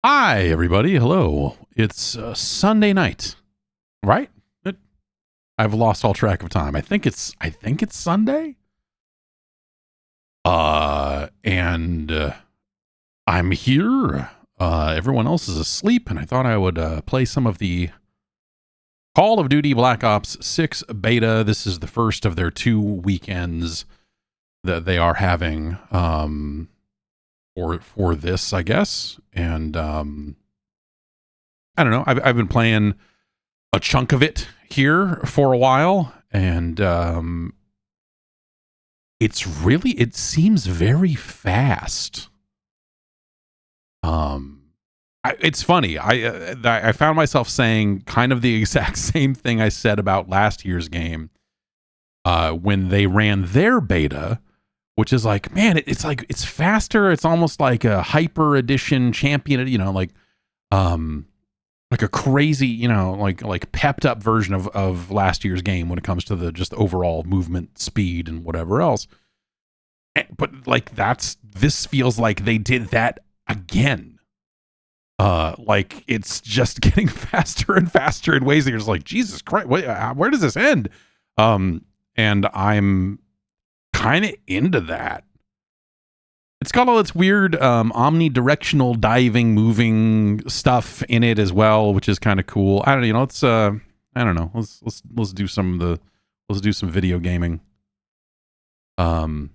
Hi, everybody. Hello. It's Sunday night, right? I've lost all track of time. I think it's Sunday. And I'm here. Everyone else is asleep, and I thought I would play some of the Call of Duty Black Ops 6 beta. This is the first of their 2 weekends that they are having for this, I guess. And I don't know. I've been playing a chunk of it here for a while, and it seems very fast. It's funny. I found myself saying kind of the exact same thing I said about last year's game when they ran their beta, which is like, man, it's faster. It's almost like a hyper edition champion, like a crazy, like pepped up version of last year's game when it comes to the just overall movement speed and whatever else. But like this feels like they did that again. Like it's just getting faster and faster in ways that you're just like, Jesus Christ, where does this end? And I'm kind of into that. It's got all its weird omnidirectional diving, moving stuff in it as well, which is kind of cool. I don't know, let's I don't know. Let's do some video gaming. Yeah,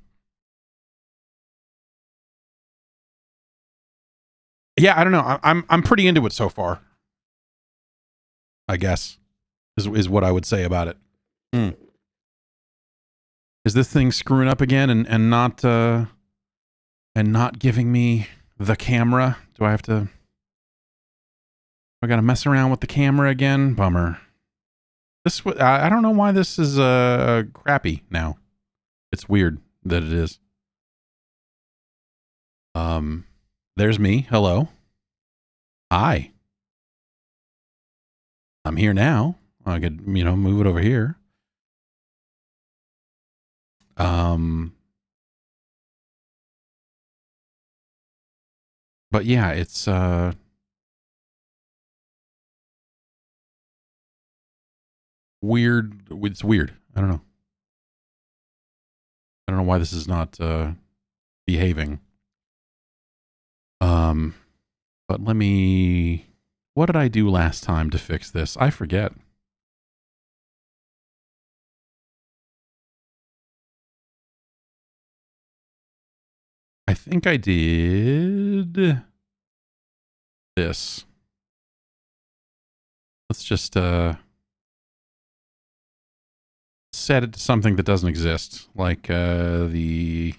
I don't know. I'm pretty into it so far, I guess, is what I would say about it. Is this thing screwing up again and not giving me the camera? I gotta mess around with the camera again? Bummer. I don't know why this is crappy now. It's weird that it is. There's me. Hello. Hi. I'm here now. I could, move it over here. But yeah, it's weird. It's weird. I don't know. I don't know why this is not behaving. But what did I do last time to fix this? I forget. I think I did this. Let's just set it to something that doesn't exist, like I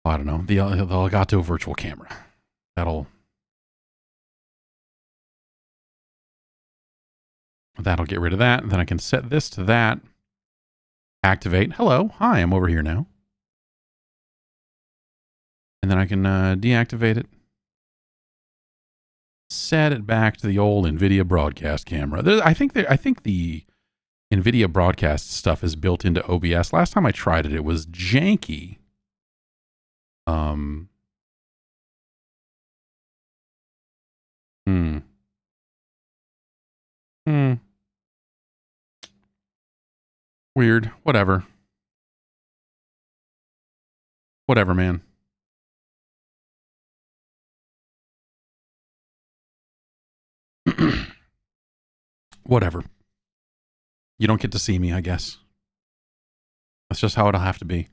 don't know, the Elgato virtual camera. That'll get rid of that. Then I can set this to that. Activate. Hello. Hi, I'm over here now. And then I can deactivate it. Set it back to the old NVIDIA broadcast camera. I think the NVIDIA broadcast stuff is built into OBS. Last time I tried it, it was janky. Weird. Whatever, man. Whatever. You don't get to see me, I guess. That's just how it'll have to be.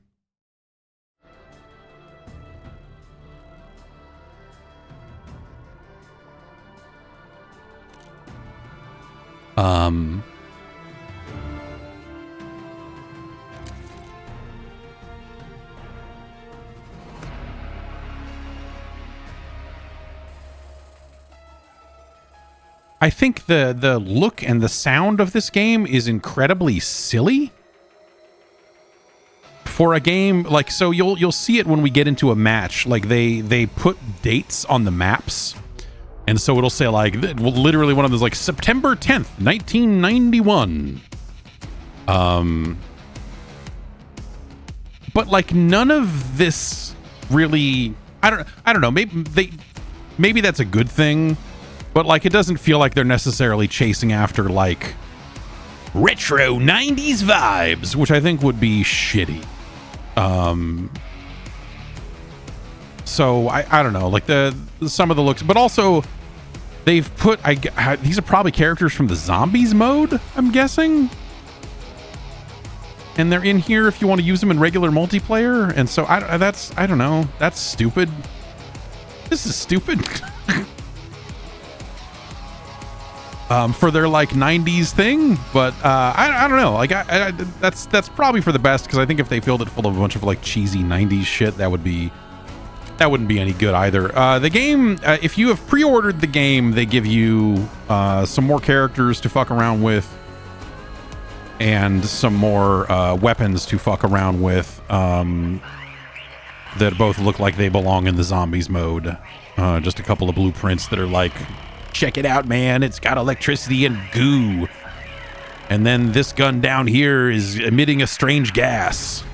I think the look and the sound of this game is incredibly silly for a game. Like, so you'll see it when we get into a match. Like they put dates on the maps, and so it'll say like literally one of those like September 10th, 1991. But like none of this really. I don't know. maybe that's a good thing, but like it doesn't feel like they're necessarily chasing after like retro 90s vibes, which I think would be shitty. So I don't know, like some of the looks, but also they've put these are probably characters from the zombies mode, I'm guessing. And they're in here if you want to use them in regular multiplayer. And so I don't know. That's stupid. This is stupid. For their like 90s thing, but I don't know. Like that's probably for the best, because I think if they filled it full of a bunch of like cheesy 90s shit, that wouldn't be any good either. The game, if you have pre-ordered the game, they give you some more characters to fuck around with, and some more weapons to fuck around with that both look like they belong in the zombies mode. Just a couple of blueprints that are like, check it out, man, it's got electricity and goo. And then this gun down here is emitting a strange gas.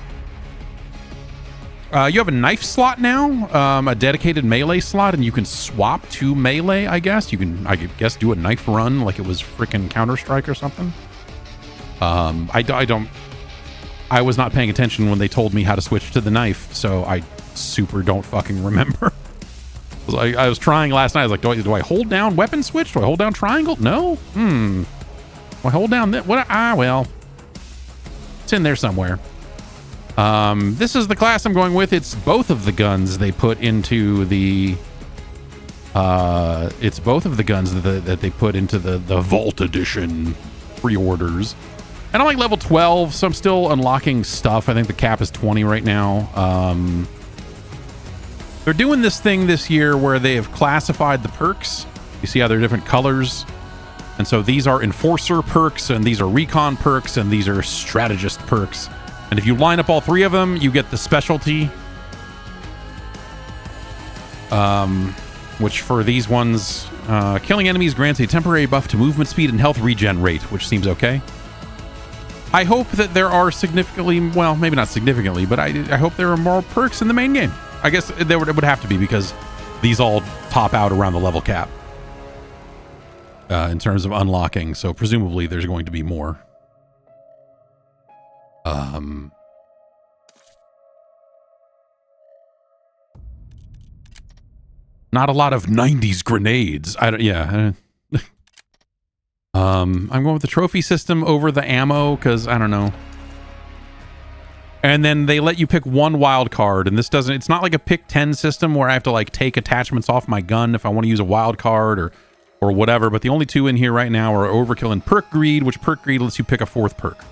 You have a knife slot now, a dedicated melee slot, and you can swap to melee, I guess. You can, I guess, do a knife run like it was freaking Counter-Strike or something. I was not paying attention when they told me how to switch to the knife, so I super don't fucking remember. I was trying last night. I was like, do I hold down weapon switch? Do I hold down triangle? No? Do I hold down that? What? Well, it's in there somewhere. This is the class I'm going with. It's both of the guns they put into the it's both of the guns that they put into the Vault Edition pre-orders. And I'm like level 12, so I'm still unlocking stuff. I think the cap is 20 right now. They're doing this thing this year where they have classified the perks. You see how they're different colors? And so these are Enforcer perks, and these are Recon perks, and these are Strategist perks. And if you line up all three of them, you get the specialty. Which for these ones, killing enemies grants a temporary buff to movement speed and health regen rate, which seems okay. I hope that there are significantly, well, maybe not significantly, but I hope there are more perks in the main game. I guess it would have to be, because these all top out around the level cap in terms of unlocking. So presumably there's going to be more. Not a lot of 90s grenades. I'm going with the trophy system over the ammo, because I don't know. And then they let you pick one wild card, and this doesn't, it's not like a pick 10 system where I have to like take attachments off my gun if I want to use a wild card or whatever. But the only two in here right now are Overkill and Perk Greed, which Perk Greed lets you pick a fourth perk.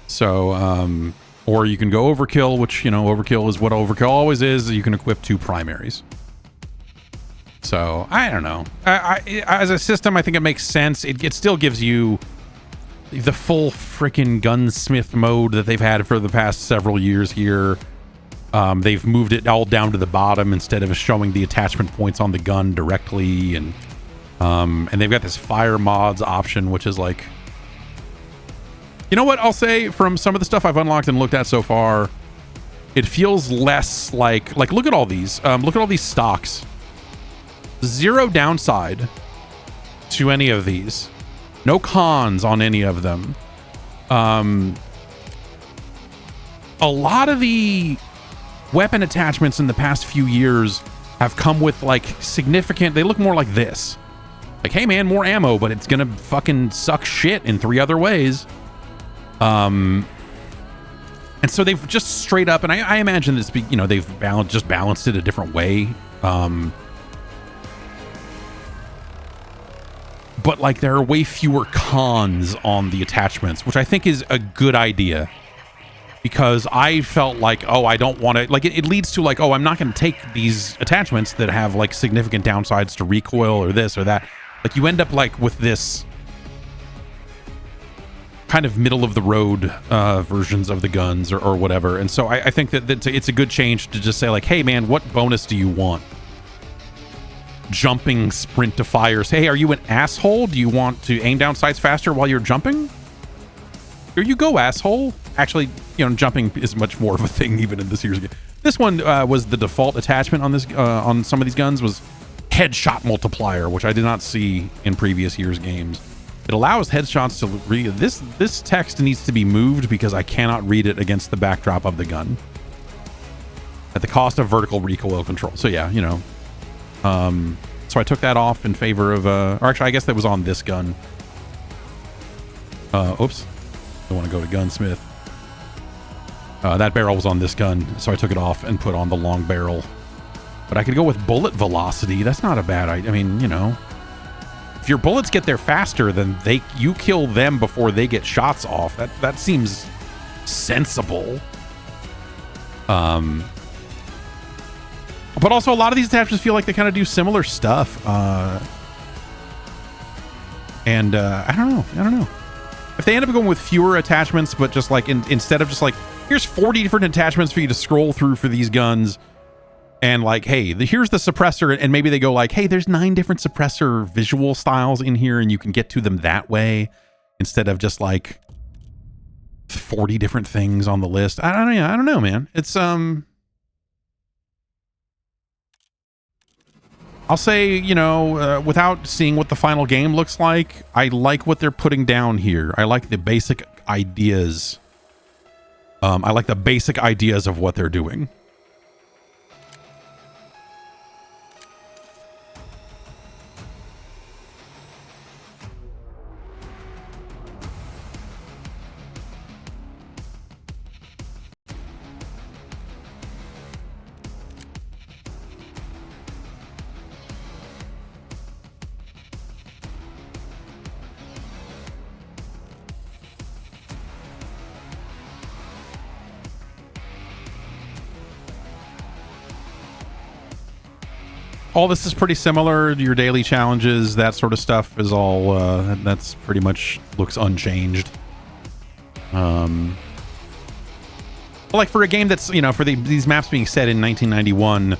So, or you can go Overkill, which, you know, Overkill is what Overkill always is. You can equip two primaries. So, I don't know. As a system, I think it makes sense. It still gives you the full freaking gunsmith mode that they've had for the past several years here. They've moved it all down to the bottom instead of showing the attachment points on the gun directly. And they've got this fire mods option, which is like... You know what I'll say? From some of the stuff I've unlocked and looked at so far, it feels less like look at all these. Look at all these stocks. Zero downside to any of these. No cons on any of them. A lot of the weapon attachments in the past few years have come with like significant, they look more like this. Like, hey man, more ammo, but it's gonna fucking suck shit in 3 other ways. And so they've just straight up, and I imagine this, you know, they've balanced it a different way. But like there are way fewer cons on the attachments, which I think is a good idea, because I felt like, oh, I don't want to, like it leads to like, oh, I'm not going to take these attachments that have like significant downsides to recoil or this or that. Like you end up like with this kind of middle of the road versions of the guns or whatever. And so I think that it's a good change to just say like, hey man, what bonus do you want? Jumping sprint to fires. Hey, are you an asshole? Do you want to aim down sights faster while you're jumping? Here you go, asshole. Actually, you know, jumping is much more of a thing even in this year's game. This one was the default attachment on this on some of these guns was headshot multiplier, which I did not see in previous years' games. It allows headshots to read. This text needs to be moved because I cannot read it against the backdrop of the gun at the cost of vertical recoil control. So yeah, you know. So I took that off in favor of, or actually I guess that was on this gun. Oops. Don't want to go to gunsmith. That barrel was on this gun, so I took it off and put on the long barrel. But I could go with bullet velocity. That's not a bad idea. I mean, you know, if your bullets get there faster, then you kill them before they get shots off. That seems sensible. But also a lot of these attachments feel like they kind of do similar stuff. I don't know. If they end up going with fewer attachments, but just like instead of just like, here's 40 different attachments for you to scroll through for these guns, and like, hey, here's the suppressor, and maybe they go like, hey, there's 9 different suppressor visual styles in here, and you can get to them that way, instead of just like 40 different things on the list. I don't know, man. It's I'll say, you know, without seeing what the final game looks like, I like what they're putting down here. I like the basic ideas. I like the basic ideas of what they're doing. All this is pretty similar. Your daily challenges, that sort of stuff is all, that's pretty much looks unchanged. Like for a game that's, you know, for these maps being set in 1991,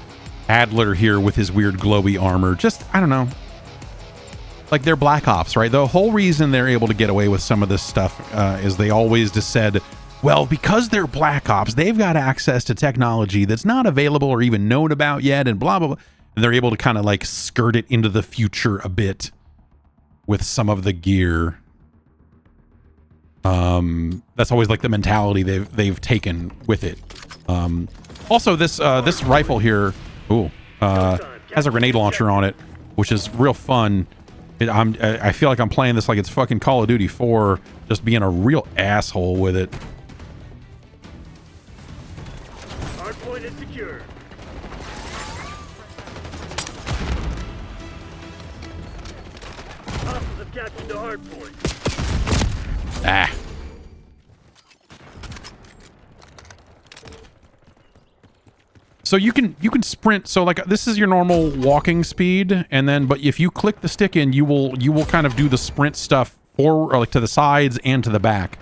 Adler here with his weird glowy armor, just, I don't know. Like they're Black Ops, right? The whole reason they're able to get away with some of this stuff is they always just said, well, because they're Black Ops, they've got access to technology that's not available or even known about yet, and blah, blah, blah. And they're able to kind of like skirt it into the future a bit with some of the gear. That's always like the mentality they've taken with it. Also, this rifle here, has a grenade launcher on it, which is real fun. I feel like I'm playing this like it's fucking Call of Duty 4, just being a real asshole with it. Hardpoint is secure. Hostiles have captured the hardpoint. Ah. So you can sprint. So like this is your normal walking speed, and then but if you click the stick in, you will kind of do the sprint stuff forward, or like to the sides and to the back.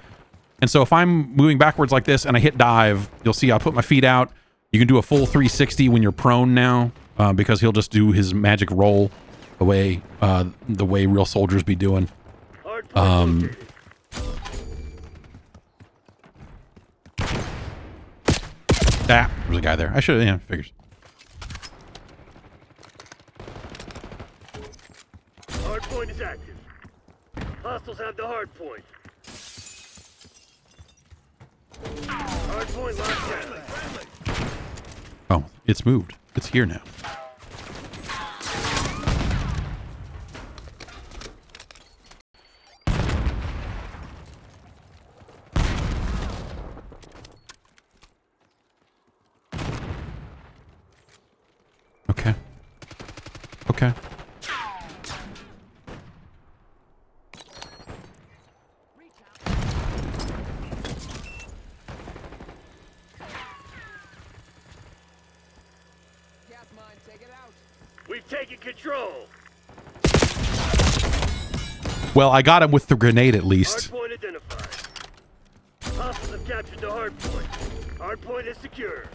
And so if I'm moving backwards like this and I hit dive, you'll see I'll put my feet out. You can do a full 360 when you're prone now, because he'll just do his magic roll the way real soldiers be doing. There's a guy there. I should have, yeah, figures. Hardpoint is active. Hostiles have the hardpoint. Hardpoint locked down. Oh, it's moved. It's here now. Okay. Okay. We've taken control. Well, I got him with the grenade at least. Hardpoint identified. Hostiles have captured the hardpoint. Hardpoint is secure.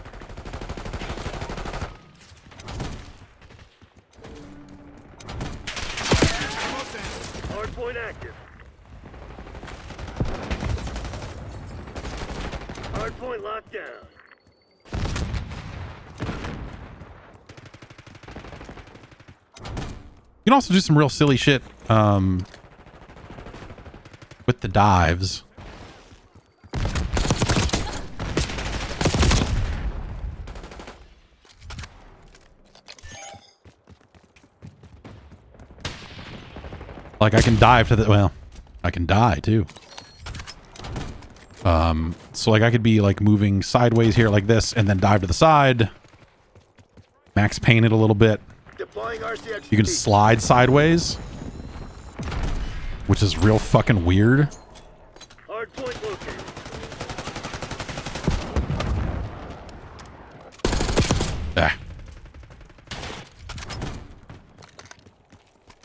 Hardpoint active. Hardpoint locked down. can also do some real silly shit with the dives. Like I can dive to the, well, I can die too. So like I could be like moving sideways here like this and then dive to the side. Max paint it a little bit. You can slide sideways, which is real fucking weird. Hard point located. Ah.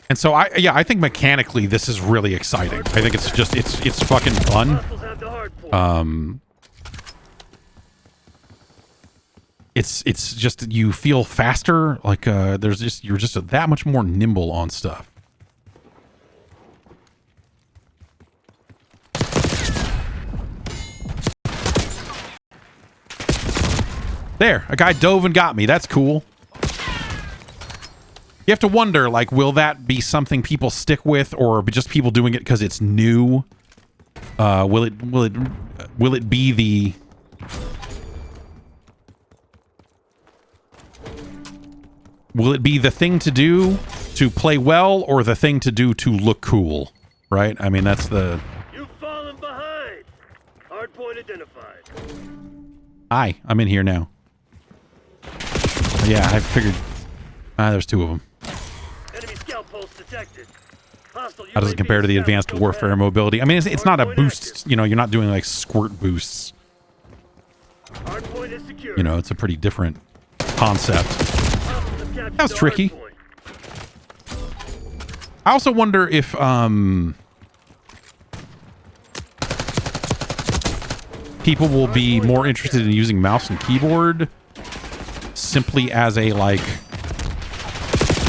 And so I think mechanically this is really exciting. I think it's just it's fucking fun. Hostiles have the hard point. It's just you feel faster, like there's just you're just that much more nimble on stuff. There, a guy dove and got me. That's cool. You have to wonder, like, will that be something people stick with, or just people doing it because it's new? Will it be the thing to do to play well, or the thing to do to look cool? Right? I mean, that's the. You've fallen behind. Hard point identified. Hi, I'm in here now. Yeah, I figured. There's two of them. Enemy scout pulse detected. Hostile How does it compare to the advanced warfare mobility? I mean, it's not a boost. You know, you're not doing like squirt boosts. Hard point is secure. You know, it's a pretty different concept. That was tricky. I also wonder if people will be more interested in using mouse and keyboard simply as a like,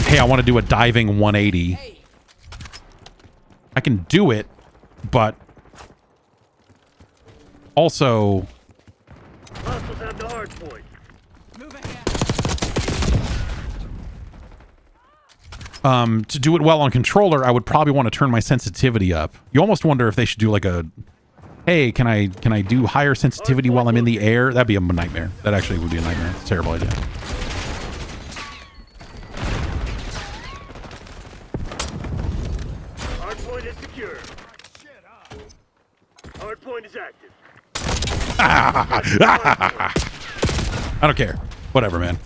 hey, I want to do a diving 180. I can do it, but also Hostiles have the hard point. to do it well on controller, I would probably want to turn my sensitivity up. You almost wonder if they should do like a, hey, can I do higher sensitivity while I'm in the air? That'd be a nightmare. That actually would be a nightmare. It's a terrible idea. Hard point is secure. Hard point is active. I don't care. Whatever, man.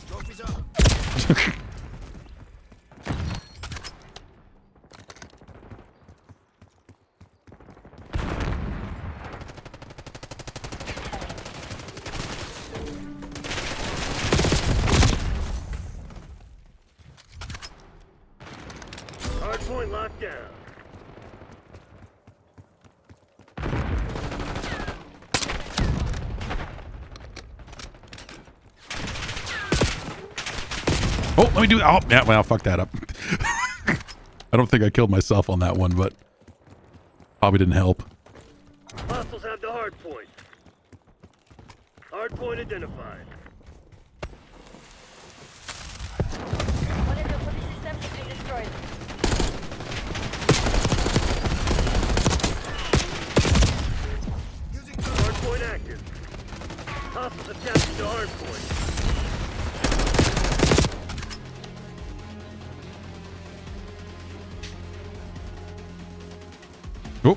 Hard point locked down. Oh, let me do. Oh, yeah. Well, fuck that up. I don't think I killed myself on that one, but probably didn't help. Hostiles have the hard point. Hard point identified. One of the police systems has been destroyed. Hard point active. Hostiles have captured the hard point. Oh.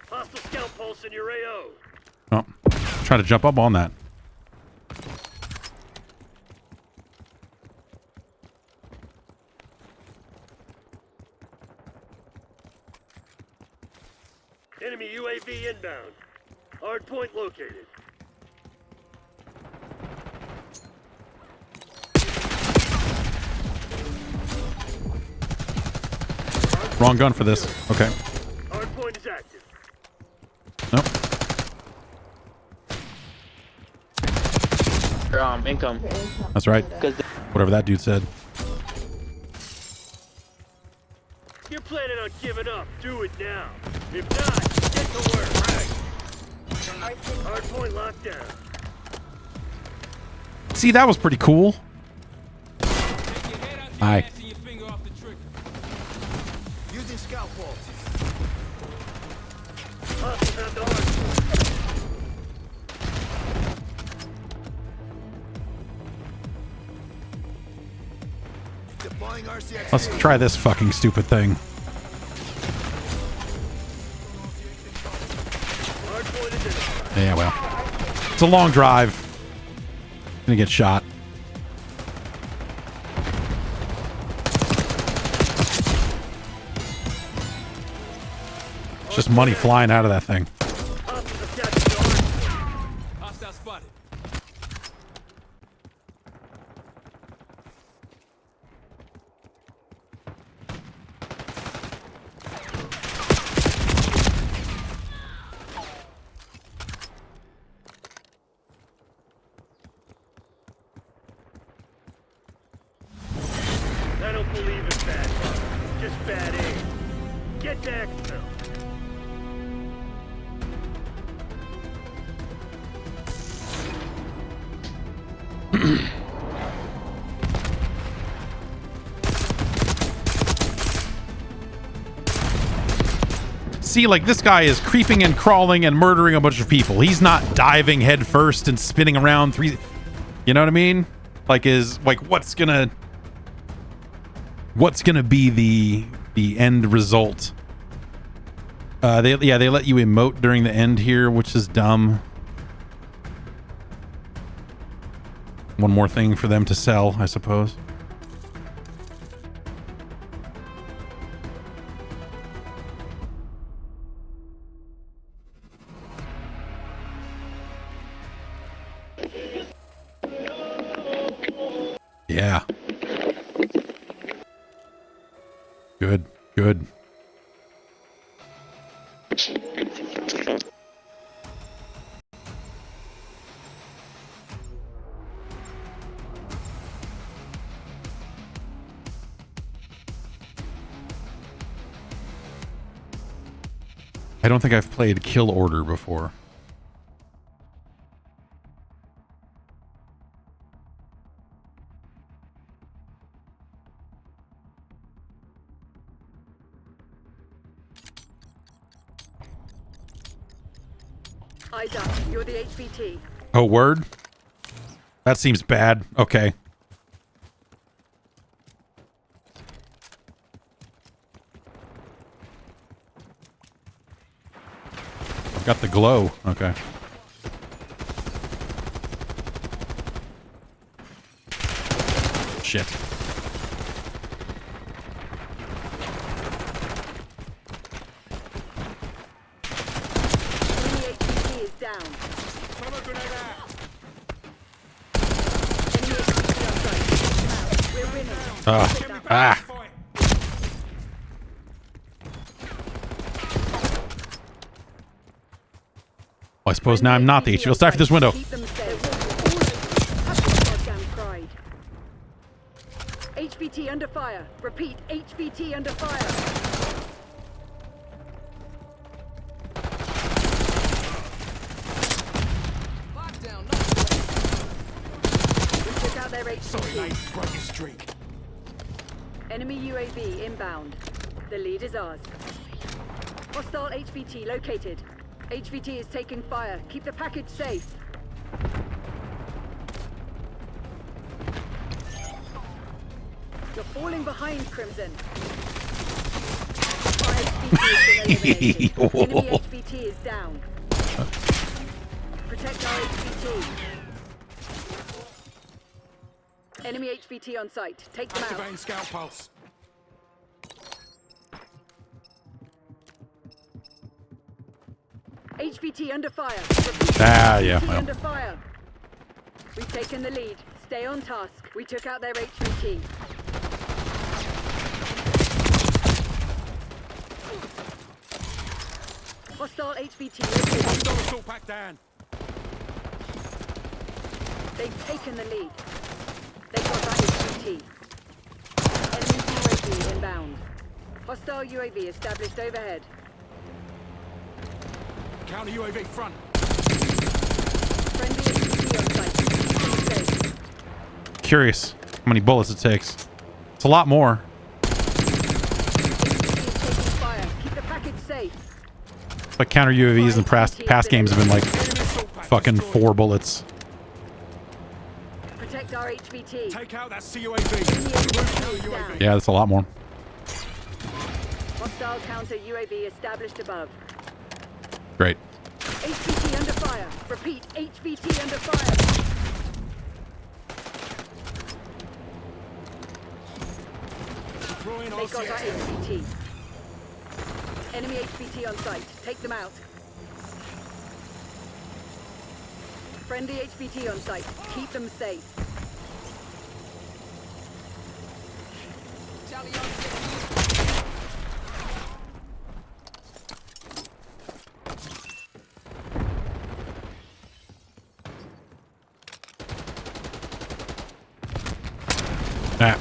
Hostile scout pulse in your AO. Oh. Try to jump up on that. Enemy UAV inbound. Hard point located. Wrong gun for this. Okay. Hard point is active. Nope. Income. That's right. Cause Whatever that dude said. You're planning on giving up. Do it now. If not, get to work. Hardpoint locked down. See, that was pretty cool. Hi. Using scout bolts. Hostiles have the hardpoint. Deploying RCX. Let's try this fucking stupid thing. Hardpoint identified. Yeah, well. It's a long drive. Gonna get shot. It's just money flying out of that thing. Hostiles have captured the hardpoint. Hostile spotted. I don't believe it's bad luck. Just bad aim. Get back, Phil. See, like, this guy is creeping and crawling and murdering a bunch of people. He's not diving head first and spinning around three... You know what I mean? Like, what's gonna be the end result? They let you emote during the end here, which is dumb. One more thing for them to sell, I suppose. Yeah. Good, good. I don't think I've played Kill Order before. Eyes up. You're the HVT. Oh, word? That seems bad. Okay. Got the glow. Okay. Shit. Enemy HVT is down. Enemy HVT on site. We're winning. Ah. Well, I suppose now I'm not the HVT. Let's dive for this window. Keep them safe. Have some goddamn pride. HVT under fire. Repeat, HVT under fire. We took out their HVT. Broke your streak. Enemy UAV inbound. The lead is ours. Hostile HVT located. HVT is taking fire. Keep the package safe. You're falling behind, Crimson. Our HVT has been eliminated. Enemy HVT is down. Protect our HVT. Enemy HVT on site. Take them out. Activating scout pulse. HVT under fire. Yeah. HVT Well. under fire. We've taken the lead. Stay on task. We took out their HVT. Hostile HVT located. Got assault pack down. They've taken the lead. They got that HVT. Enemy UAV inbound. Hostile UAV established overhead. Counter UAV front. Friendly HVT on site. Keep safe. Curious how many bullets it takes. It's a lot more. HVT is taking fire. Keep the package safe. But counter UAVs in past games have been like fucking 4 bullets. Protect our HVT. Take out that Enemy CUAV. HVT is down. Yeah, that's a lot more. Hostile counter UAV established above. Great. HVT under fire. Repeat, HVT under fire. Deploying They got our RCXD. HVT. Enemy HVT on site. Take them out. Friendly HVT on site. Keep them safe. Ah.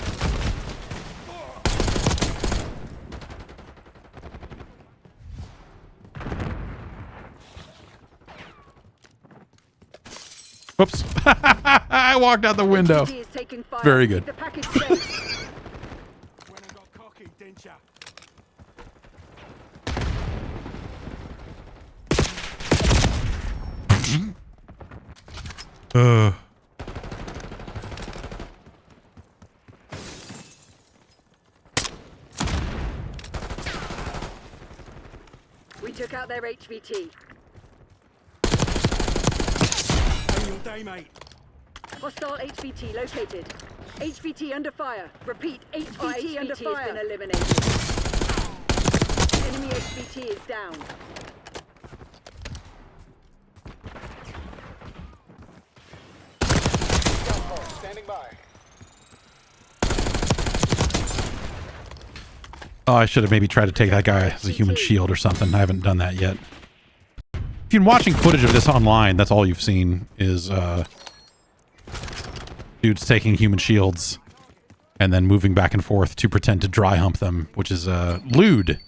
Whoops. I walked out the window. HVT is taking fire. Very Keep good. the package safe. When I got cocky, didn't ya? We took out their HVT. On your day, mate. Hostile HVT located. HVT under fire. Repeat, HVT under fire. Has been eliminated. Enemy HVT is down. Standing by. Oh, I should have maybe tried to take that guy as a human shield or something. I haven't done that yet. If you've been watching footage of this online, that's all you've seen is dudes taking human shields and then moving back and forth to pretend to dry hump them, which is lewd.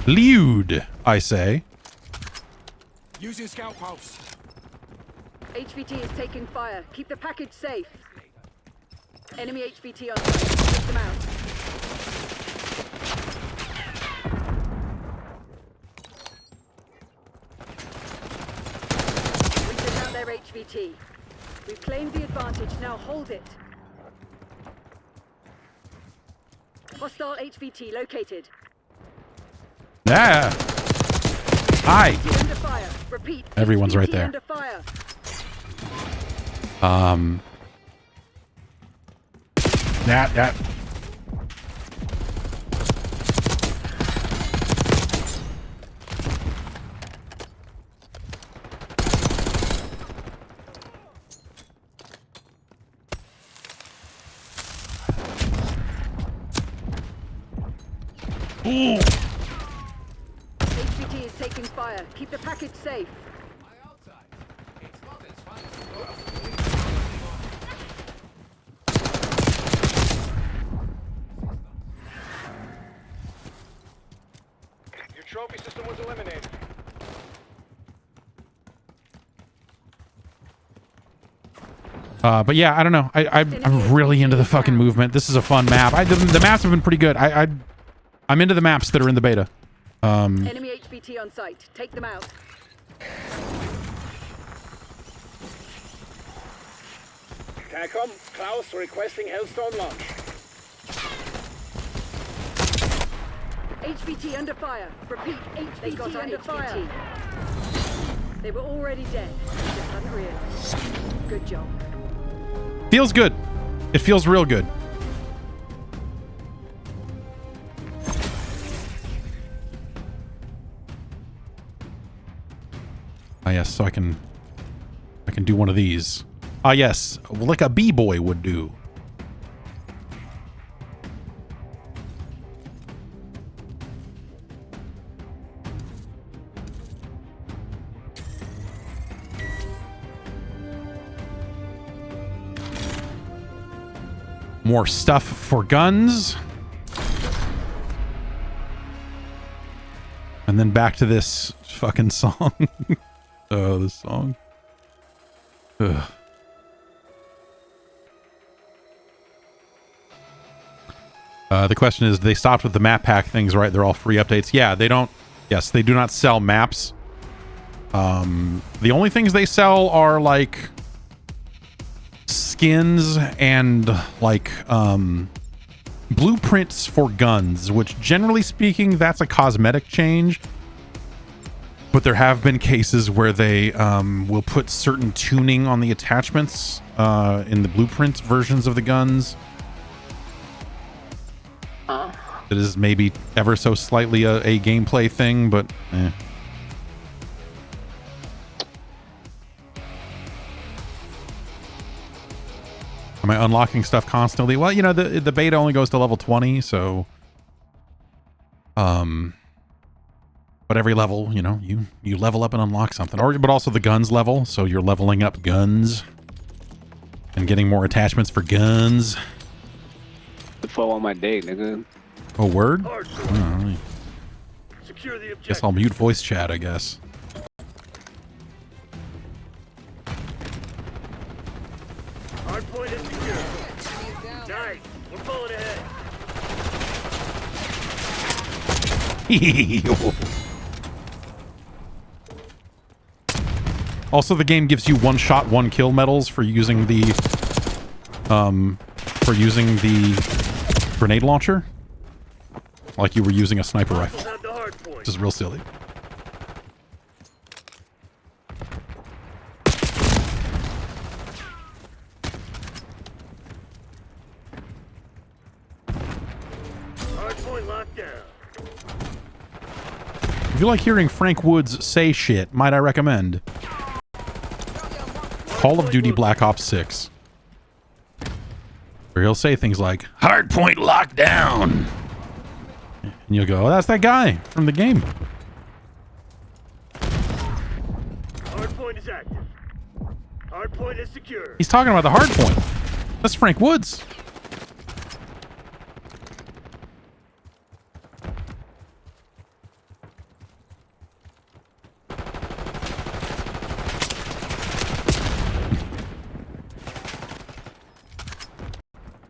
Lewd, I say. Using scout pulse. HVT is taking fire. Keep the package safe. Enemy HVT on site. Take them out. We took out their HVT. We've claimed the advantage. Now hold it. Hostile HVT located. Yeah. Hi. HVT under fire. Repeat. Everyone's right HVT there. Under fire. That. Ooh. HVT is taking fire. Keep the package safe. Your trophy system was eliminated. But yeah, I don't know. I'm really into the fucking movement. This is a fun map. The maps have been pretty good. I'm into the maps that are in the beta. Enemy HVT on site. Take them out. TACOM, Klaus requesting Hellstone launch. HVT under fire. Repeat, HVT under fire. They were already dead. They just hadn't realized. Good job. Feels good. It feels real good. Ah, yes, so I can do one of these. Ah, yes, like a B-boy would do. More stuff for guns. And then back to this fucking song. Oh, this song. Ugh. The question is, they stopped with the map pack things, right? They're all free updates. Yeah, they don't... Yes, they do not sell maps. The only things they sell are, like, skins and, like, blueprints for guns, which, generally speaking, that's a cosmetic change. But there have been cases where they will put certain tuning on the attachments in the blueprint versions of the guns. It is maybe ever so slightly a gameplay thing, but eh. Am I unlocking stuff constantly? Well, you know, the beta only goes to level 20, so but every level, you know, you level up and unlock something. But also the guns level, so you're leveling up guns and getting more attachments for guns. The fall on my day, nigga. Oh, word? Hardpoint. Secure the objective. Guess I'll mute voice chat, I guess. Hardpoint is secure. Nice. We're pulling ahead. Also, the game gives you one shot, one kill medals for using the grenade launcher, like you were using a sniper rifle, Have the hardpoint. which is real silly. Hardpoint locked down. If you like hearing Frank Woods say shit, might I recommend Call of Duty Black Ops 6. Where he'll say things like, "Hardpoint locked down." And you'll go, "Oh, that's that guy from the game." Hardpoint is active. Hardpoint is secure. He's talking about the hardpoint. That's Frank Woods.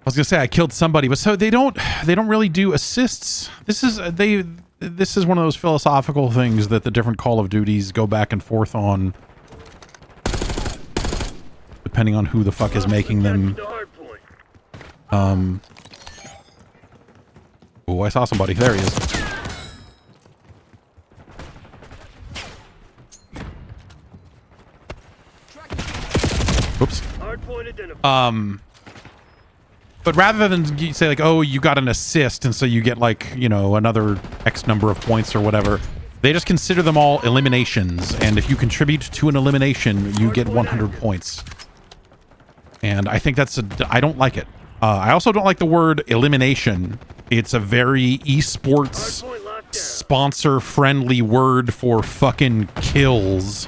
I was gonna say I killed somebody, but so they don't really do assists. This is one of those philosophical things that the different Call of Duties go back and forth on, depending on who the fuck is making them. Oh, I saw somebody. There he is. Whoops. But rather than you say like, oh, you got an assist, and so you get like, you know, another X number of points or whatever, they just consider them all eliminations. And if you contribute to an elimination, you get 100 points. And I think I don't like it. I also don't like the word elimination. It's a very esports sponsor-friendly word for fucking kills.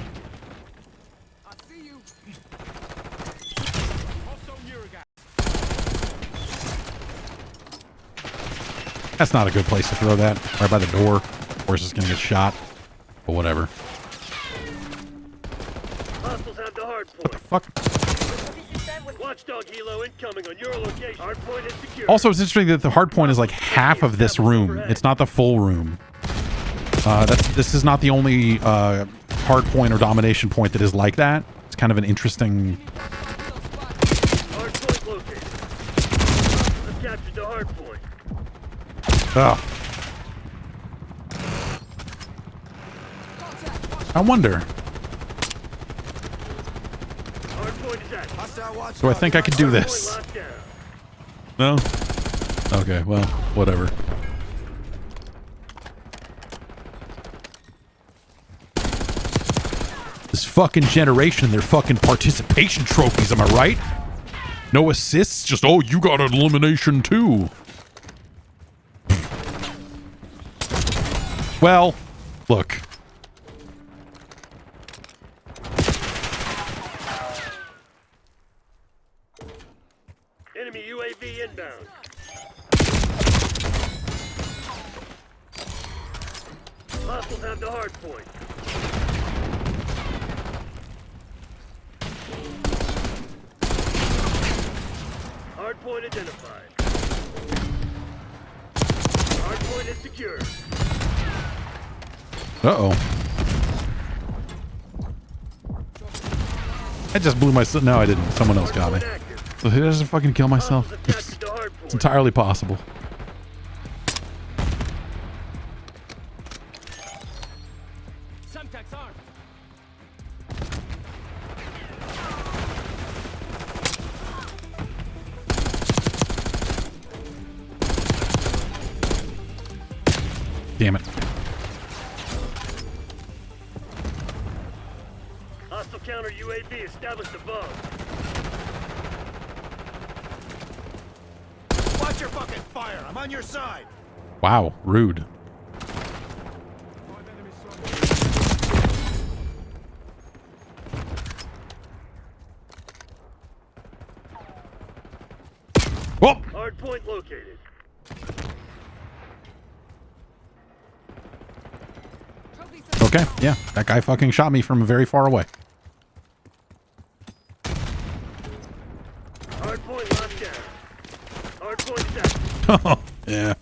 That's not a good place to throw that. Right by the door. Of course, it's gonna get shot. But whatever. Hostiles have the hard What the point. fuck? Watchdog helo incoming on your location. Hardpoint is secure. Also, it's interesting that the hard point is like half of this room. It's not the full room. This is not the only hard point or domination point that is like that. It's kind of an interesting... Hardpoint located. I've captured the hardpoint. Oh. I wonder. Hardpoint is active. Do I think I could do Hardpoint this? locked down. No? Okay, well, whatever. This fucking generation, their fucking participation trophies, am I right? No assists, just, oh, you got an elimination too. Well, look. Enemy UAV inbound. Hostiles have the hard point. Hard point identified. Hard point is secure. Uh-oh. I just blew myself. No, I didn't. Someone else got me. Hard point active. So he doesn't fucking kill myself. Hostiles have captured the hard It's point. entirely possible. Semtex armed. Damn it. Hostile counter UAV established above. Watch your fucking fire. I'm on your side. Wow, rude. Whoa! Hard point located. Okay, yeah. That guy fucking shot me from very far away. Hard point locked down. Hard point set. Yeah.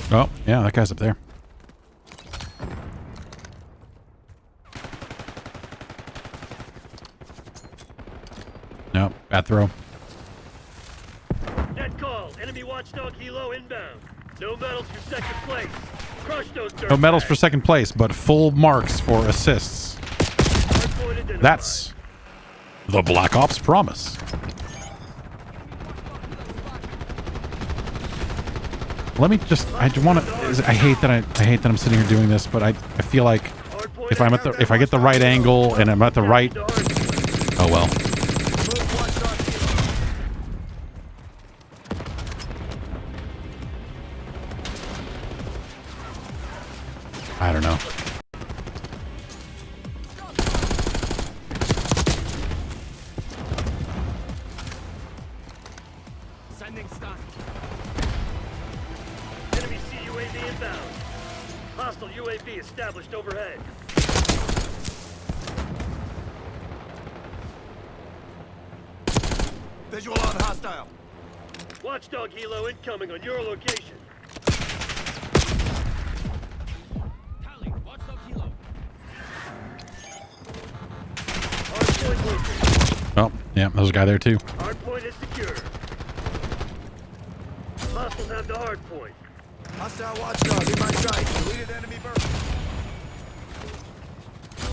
Oh, yeah, that guy's up there. No, bad throw. Net call. Enemy watchdog helo inbound. No medals for second place. Crush those dirt No medals for bags. second place, but full marks for assists. Hard point identified. That's the Black Ops promise. Let me just. I want to. I hate that. I hate that I'm sitting here doing this, but I feel like Hard point if I'm at the if I get the right angle and I'm at the right. the hard point. Oh well. Move watchdog helo. I don't know. Sending stun. Enemy CUAV inbound. Hostile UAV established overhead. Visual on hostile. Watchdog helo incoming on your location. Tally, watchdog helo. Hard point located. Oh, yeah, there's a guy there too. Hard point is secure. Hostiles have the hard point. Hostile watchdog in my sight. Deleted enemy burn.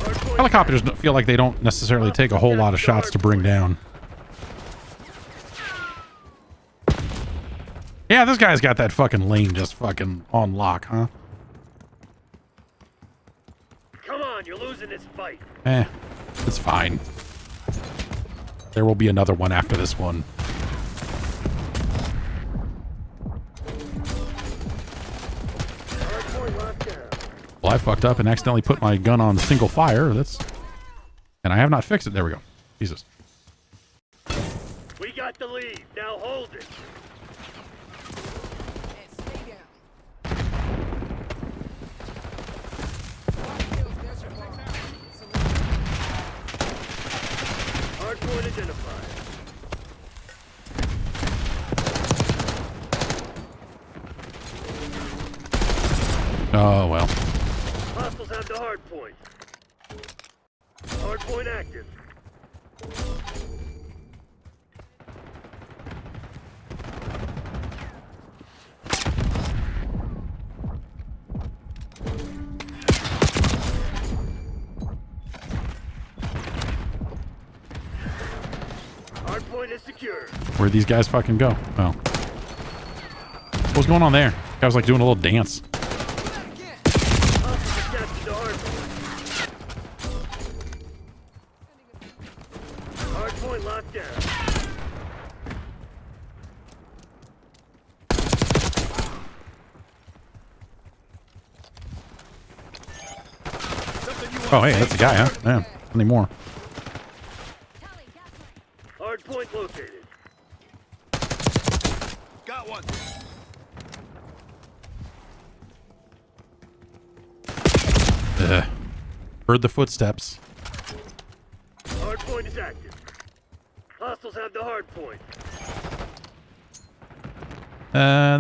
Hard point. Helicopters feel like they don't necessarily take a whole lot of shots to bring down. Yeah, this guy's got that fucking lane just fucking on lock, huh? Come on, you're losing this fight. It's fine. There will be another one after this one. Hard point locked down. Well, I fucked up and accidentally put my gun on single fire. And I have not fixed it. There we go. Jesus. We got the lead. Now hold it. Hard point identified. Oh, well. Hostiles have the hard point. Hard point active. Hard point is secure. Where'd these guys fucking go? Oh. What was going on there? Guy was like doing a little dance. Hostiles have captured the hard point. Oh, hey, that's a guy, huh? Yeah, anymore. Hard point located. Got one. Heard the footsteps. Hard point is active. Hostiles have the hard point.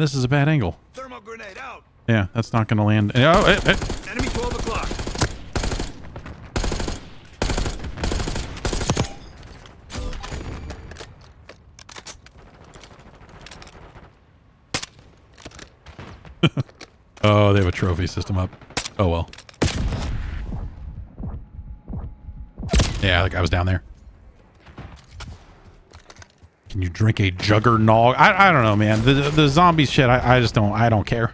This is a bad angle. Thermal grenade out. Yeah, that's not going to land. Oh, Enemy 12 o'clock. Oh, they have a trophy system up. Oh, well. Yeah, the guy was down there. Can you drink a juggernog? I don't know, man. The zombie shit, I just don't care.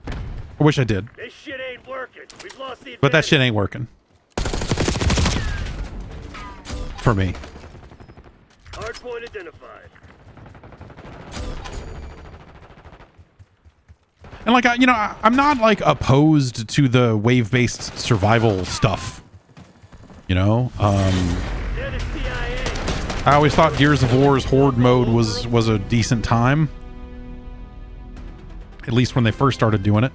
I wish I did. This shit ain't working. We've lost the But that advantage. shit ain't working. For me. Hard point identified. And like, I'm not like opposed to the wave-based survival stuff. You know? They're the CIA. I always thought Gears of War's Horde mode was a decent time. At least when they first started doing it.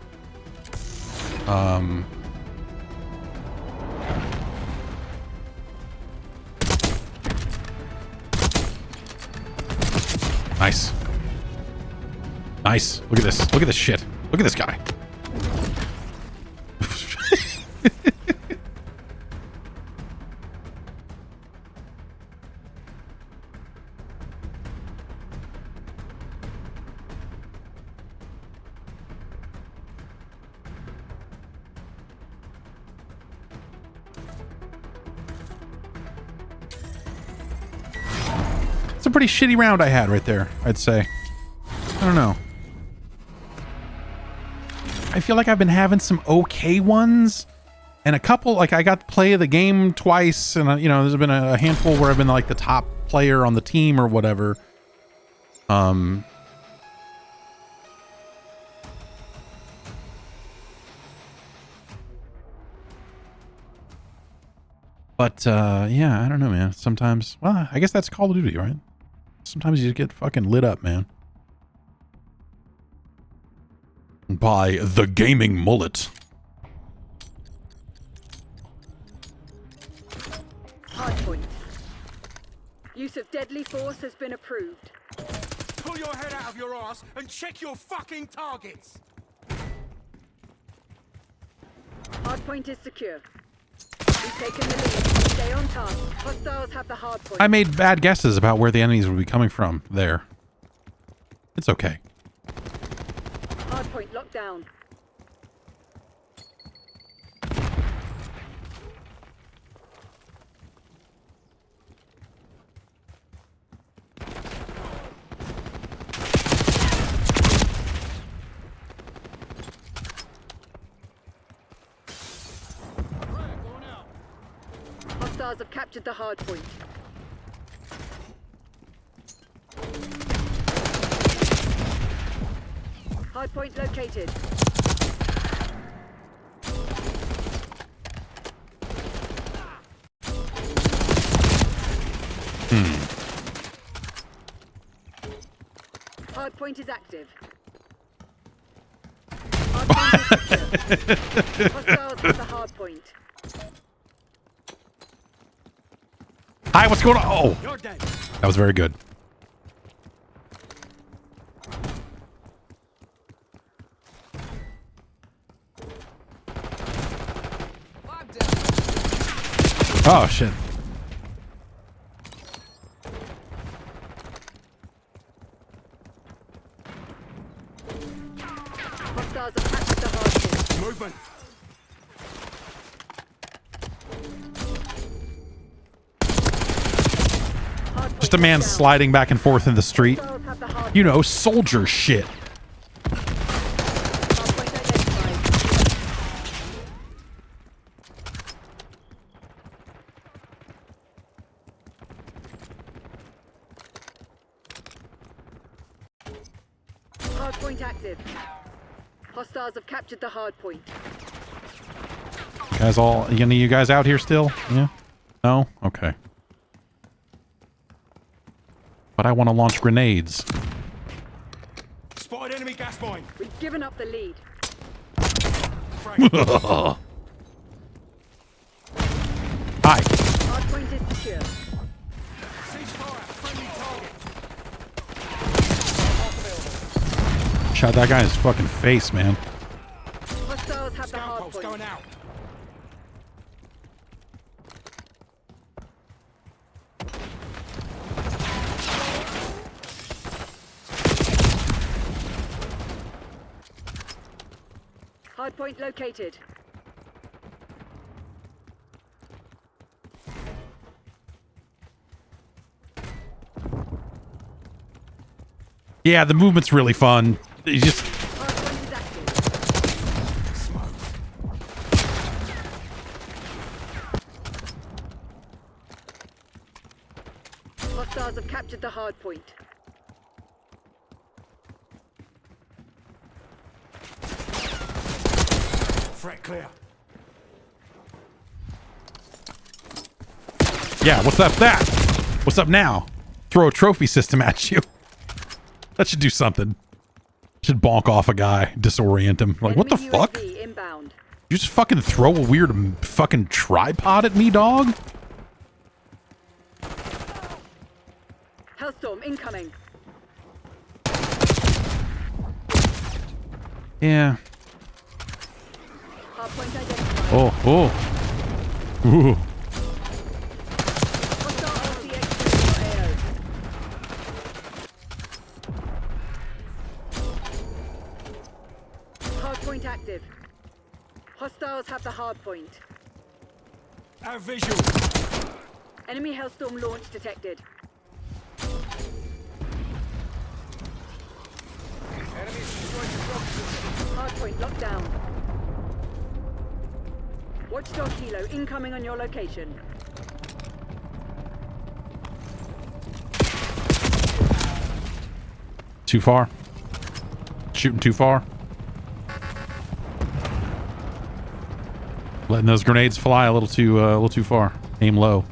Nice. Nice. Look at this. Look at this shit. Look at this guy. It's a pretty shitty round I had right there, I'd say. I don't know. I feel like I've been having some okay ones, and a couple, like I got to play the game twice, and there's been a handful where I've been like the top player on the team or whatever. But yeah, I don't know, man. Sometimes, well, I guess that's Call of Duty, right? Sometimes you just get fucking lit up, man. By the gaming mullet. Hardpoint. Use of deadly force has been approved. Pull your head out of your ass and check your fucking targets. Hardpoint is secure. We've taken the lead. Stay on task. Hostiles have the hardpoint. I made bad guesses about where the enemies would be coming from there. It's okay. Hardpoint locked down. Hostiles have captured the hardpoint. Hardpoint located. Hardpoint is active. Hardpoint is secure. Hostiles have the hardpoint. Hi, what's going on? Oh, You're dead. that was very good. Oh, shit. Hostiles have captured the hardpoint. Movement. Hardpoint Just a man locked down. sliding back and forth in the street. Hostiles have the hardpoint. You know, soldier shit. Hardpoint identified. Hardpoint active. Hostiles have captured the hardpoint. Guys, any of you guys out here still? Yeah. No. Okay. But I want to launch grenades. Spotted enemy gas mine. We've given up the lead. Hi. Hardpoint is secure. Ceasefire. Friendly target. Shot that guy in his fucking face, man. Hostiles have the Scout pulse hardpoint. going out. Hardpoint located. Yeah, the movement's really fun. You just Hardpoint is active. Hostiles have captured the hardpoint. Threat clear. yeah. What's up? What's up now? Throw a trophy system at you. That should do something. Should bonk off a guy, disorient him. Like, what the Enemy fuck? UAV inbound. You just fucking throw a weird fucking tripod at me, dog? Hellstorm incoming. Yeah. Hardpoint identified. Oh. Ooh. Hostile RCX for AO. Hardpoint active. Hostiles have the hardpoint. Our visual. Enemy Hellstorm launch detected. Hardpoint locked down. Watchdog Helo incoming on your location. Too far. Shooting too far. Letting those grenades fly a little too far. Aim low.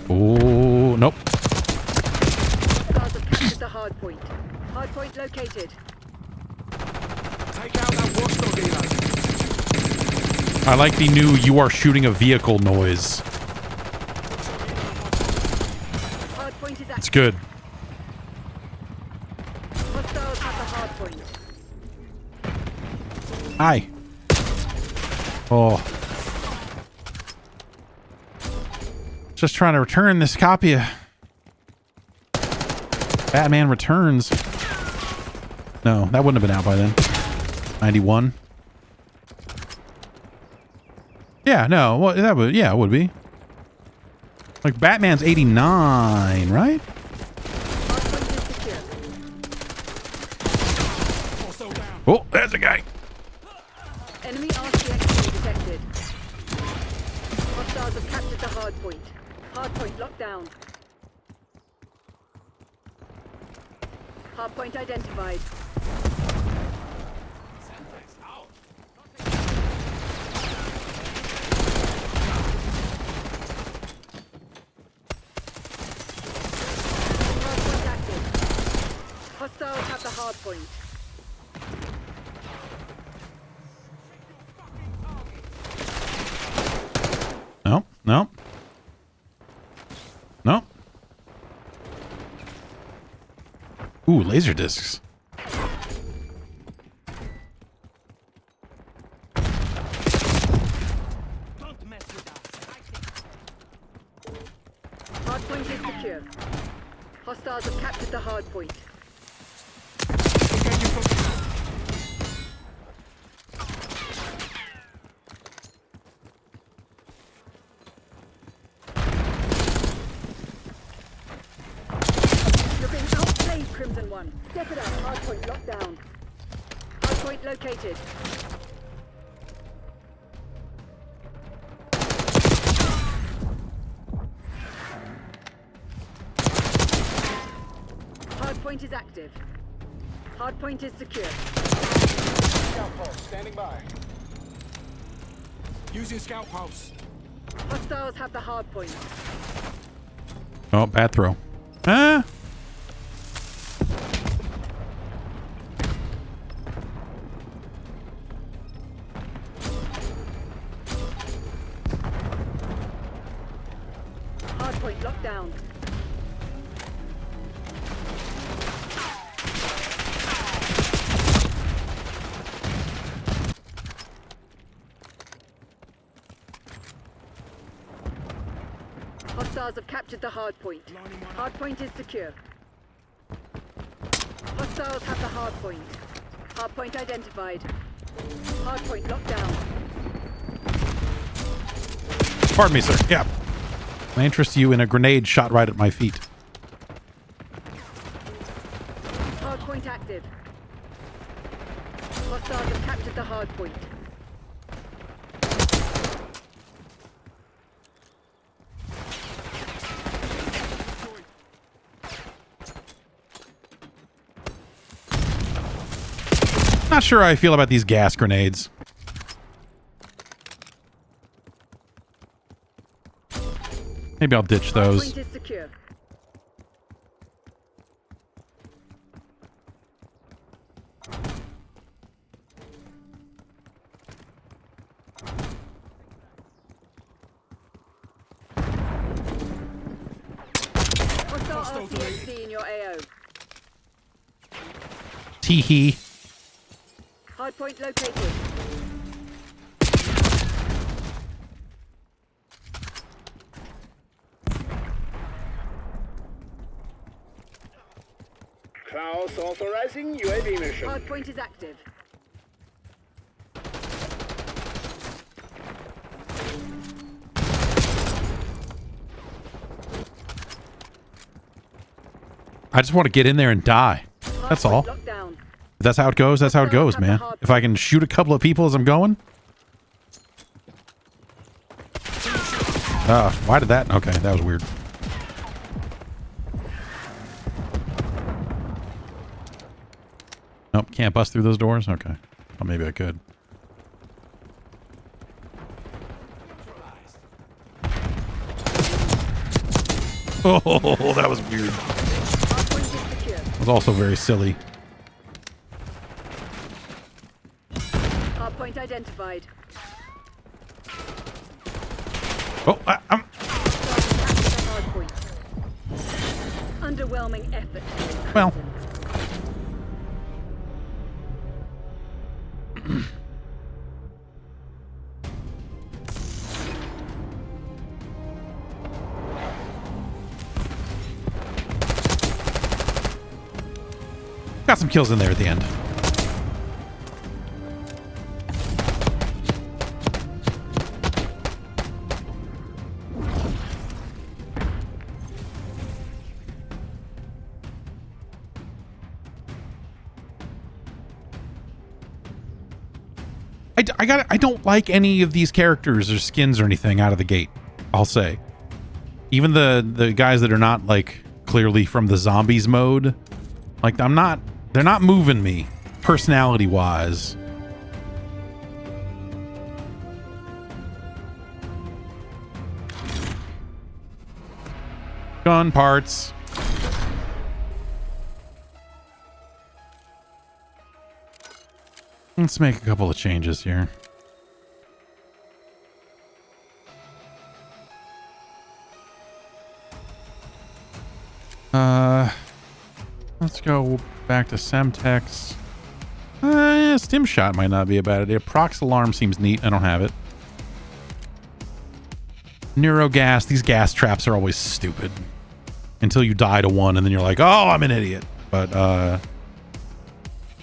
Oh, nope. Hostiles have captured the hardpoint. Hardpoint located. Take out that watchdog helo. I like the new "you are shooting a vehicle" noise. Hardpoint is It's active. good. Hostiles have the hardpoint. Hi. Oh. Just trying to return this copy of Batman Returns. No, that wouldn't have been out by then. 91. Yeah, no. Well, that would, yeah, it would be. Like Batman's 89, right? Hardpoint is secure. Hostile down. Oh, there's a guy. Enemy RCX detected. Hostiles have captured the hardpoint. Hardpoint locked down. Hardpoint identified. Hardpoint active. Hostiles have the hardpoint. No, no. No. Ooh, laser discs. Don't mess with us. Hardpoint is secure. Hostiles have captured the hardpoint. Engaging from You're being outplayed, Crimson One. Step it up. Hardpoint locked down. Hardpoint located. Hardpoint is active. Hardpoint is secure. Scout pulse, standing by. Using scout pulse. Hostiles have the hardpoint. Oh, bad throw. Ah. Hardpoint locked down. Hostiles have captured the hardpoint. Hardpoint is secure. Hostiles have the hardpoint. Hardpoint identified. Hardpoint locked down. Pardon me, sir. Yeah. I interest you in a grenade shot right at my feet. Hardpoint active. Hostiles have captured the hardpoint. Not sure how I feel about these gas grenades. Maybe I'll ditch those. Hardpoint is secure. Hostile RCXD in your AO. Tee-hee. Hardpoint located. Klaus authorizing UAV mission. Hardpoint is active. I just want to get in there and die. That's all. Locked down. If that's how it goes, that's how it goes, man. If I can shoot a couple of people as I'm going. Why did that? Okay, that was weird. Nope, can't bust through those doors? Okay. Well, maybe I could. Oh, that was weird. That was also very silly. Hardpoint identified. Oh, I'm... Hardpoint. Underwhelming effort. Well. Got some kills in there at the end. I don't like any of these characters or skins or anything out of the gate, I'll say. Even the guys that are not, like, clearly from the zombies mode. Like, they're not moving me, personality-wise. Gun parts. Let's make a couple of changes here. Let's go back to Semtex. Yeah, Stim Shot might not be a bad idea. Prox Alarm seems neat. I don't have it. Neurogas. These gas traps are always stupid. Until you die to one and then you're like, oh, I'm an idiot. But,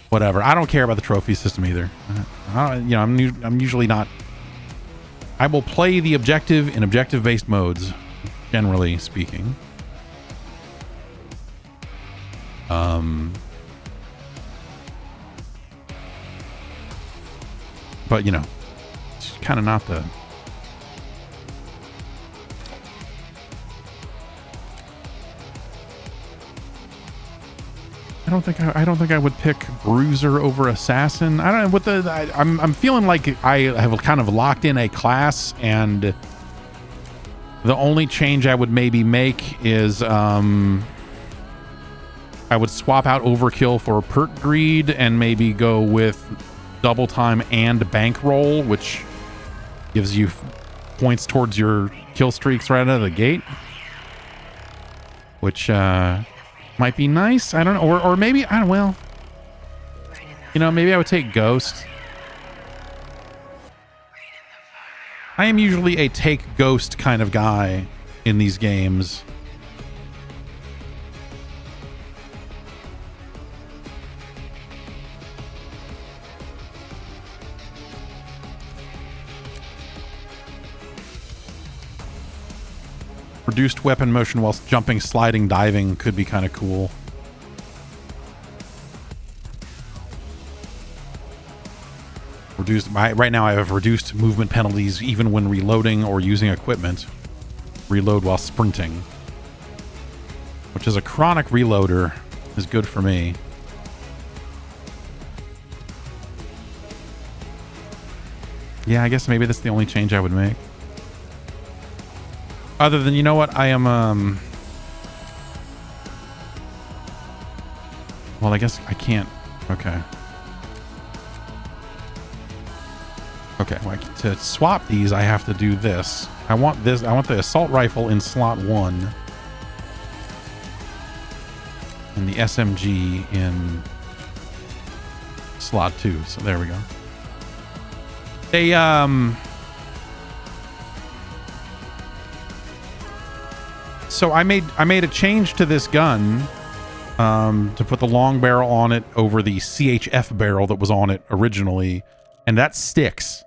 whatever. I don't care about the trophy system either. I'm usually not... I will play the objective in objective-based modes, generally speaking. But, you know, it's kind of not the... I don't think I would pick Bruiser over Assassin. I don't know what I'm feeling like I have kind of locked in a class, and the only change I would maybe make is I would swap out Overkill for Perk Greed and maybe go with Double Time and Bankroll, which gives you points towards your kill streaks right out of the gate, which might be nice. I don't know. Or maybe, I don't know. You know, maybe I would take Ghost. I am usually a take Ghost kind of guy in these games. Reduced weapon motion whilst jumping, sliding, diving could be kind of cool. Right now I have reduced movement penalties even when reloading or using equipment. Reload while sprinting, which is a chronic reloader, is good for me. Yeah, I guess maybe that's the only change I would make. Other than, you know what, I am, well, I guess I can't, okay. Okay, well, to swap these, I have to do this. I want the assault rifle in slot 1. And the SMG in slot 2, so there we go. They, so I made a change to this gun to put the long barrel on it over the CHF barrel that was on it originally, and that sticks.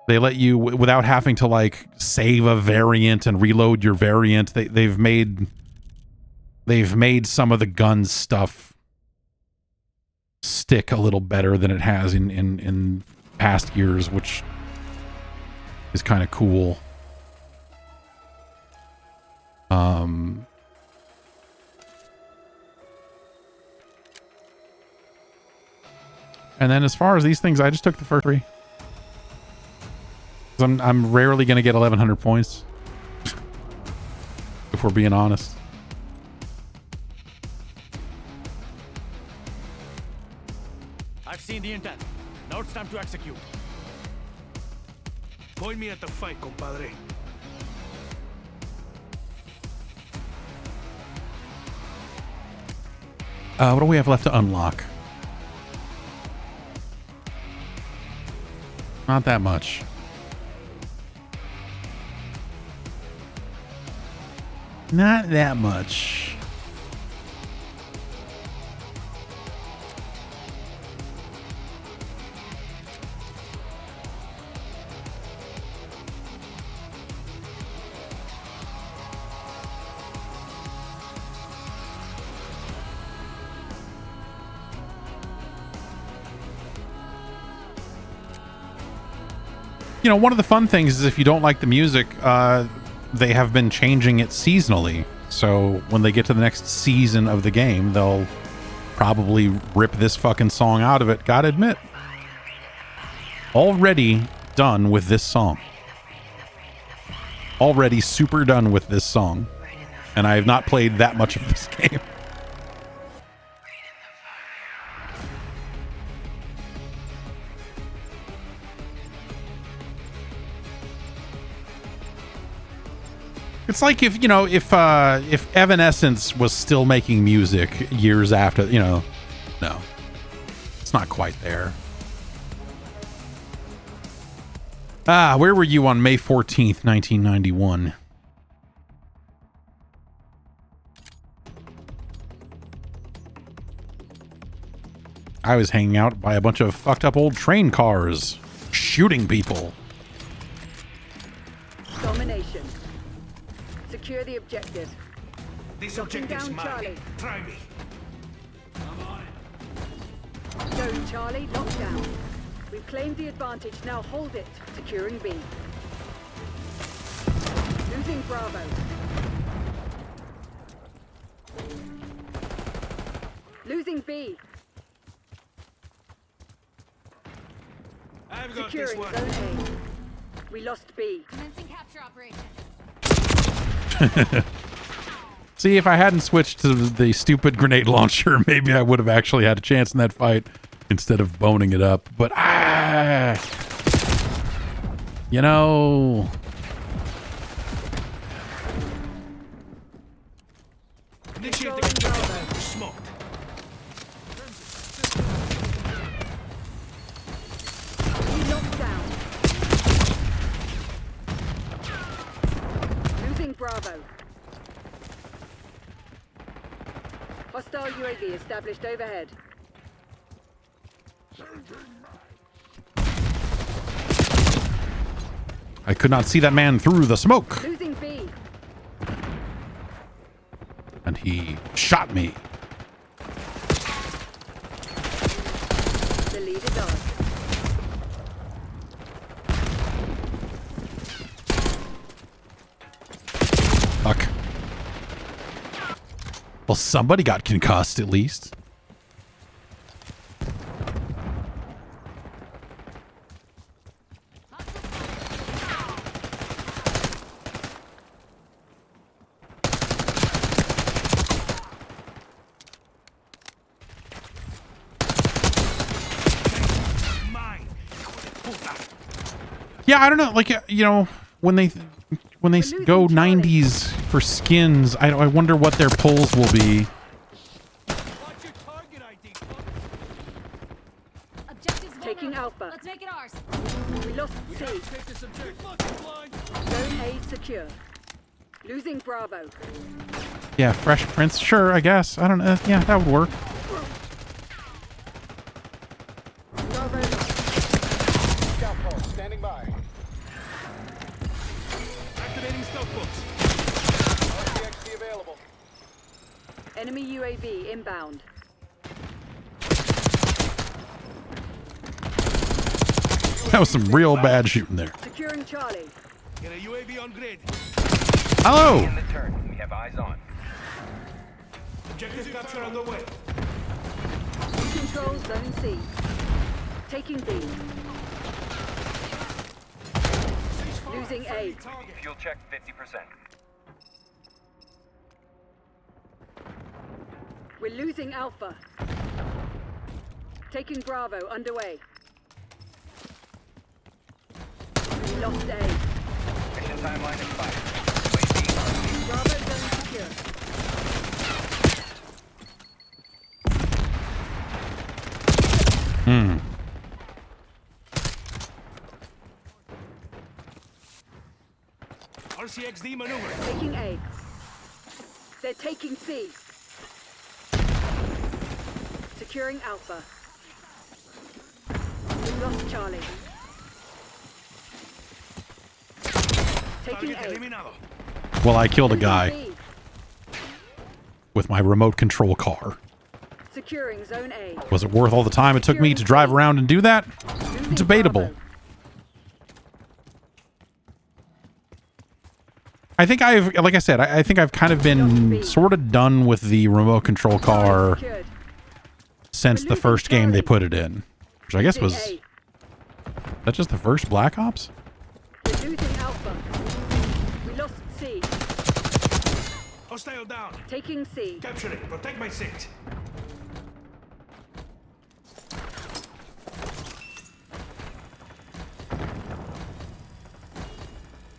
They let you, without having to like save a variant and reload your variant. They've made some of the gun stuff stick a little better than it has in past years, which is kind of cool. And then as far as these things, I just took the first 3. I'm rarely going to get 1,100 points, if we're being honest. I've seen the intent. Now it's time to execute. Join me at the fight, compadre. What do we have left to unlock? Not that much. Not that much. You know, one of the fun things is if you don't like the music, they have been changing it seasonally. So when they get to the next season of the game, they'll probably rip this fucking song out of it. Gotta admit, already done with this song. Already super done with this song. And I have not played that much of this game. It's like if, you know, if Evanescence was still making music years after, you know, no, it's not quite there. Where were you on May 14th, 1991? I was hanging out by a bunch of fucked up old train cars, shooting people. Domination. Secure the objective. This Locking objective's down mine. Charlie. Try me. Go, Charlie, lock down. We've claimed the advantage, now hold it. Securing B. Losing Bravo. Losing B. I've got this Securing one. Zone A. We lost B. Commencing capture operation. See, if I hadn't switched to the stupid grenade launcher, maybe I would have actually had a chance in that fight instead of boning it up. But, you know... Initiate the Controlling Bravo. smoked. We locked down. Losing Bravo. Hostile UAV established overhead. I could not see that man through the smoke. Losing B. And he shot me. The lead is ours. Fuck. Well, somebody got concussed at least. Mine. Yeah, I don't know. Like, you know, when they go 90s for skins, I wonder what their pulls will be. What's your target ID? Objectives Taking vulnerable. Alpha. Let's make it ours. We lost C. Take this objective. Fucking blind. Zone A secure. Losing Bravo. Yeah, Fresh Prince. Sure, I guess. I don't know. Yeah, that would work. Bravo lost. Scout force standing by. Activating stealth boats. RCXD available. Enemy UAV inbound. That was some real bad shooting there. Securing Charlie. Get a UAV on grid. Hello. In the turn. We have eyes on. Objective capture underway. We control Zone C. Taking B. Losing A. Fuel check 50%. We're losing Alpha. Taking Bravo underway. We lost A. Mission timeline expired. Bravo zone secure. RCXD maneuver. Taking A. They're taking C. Securing Alpha. We've lost Charlie. Taking Target A. eliminado. Well, I killed a guy B. with my remote control car. Securing Zone A. Was it worth all the time it took me to drive around and do that? Losing Debatable. Bravo. I think like I said, I think I've kind of been sort of done with the remote control car Secured. since the first game they put it in, which I guess was, Losing that just the first Black Ops? A. We're losing Alpha. We lost C. Hostile down. Taking C. Capture it. Protect my seat.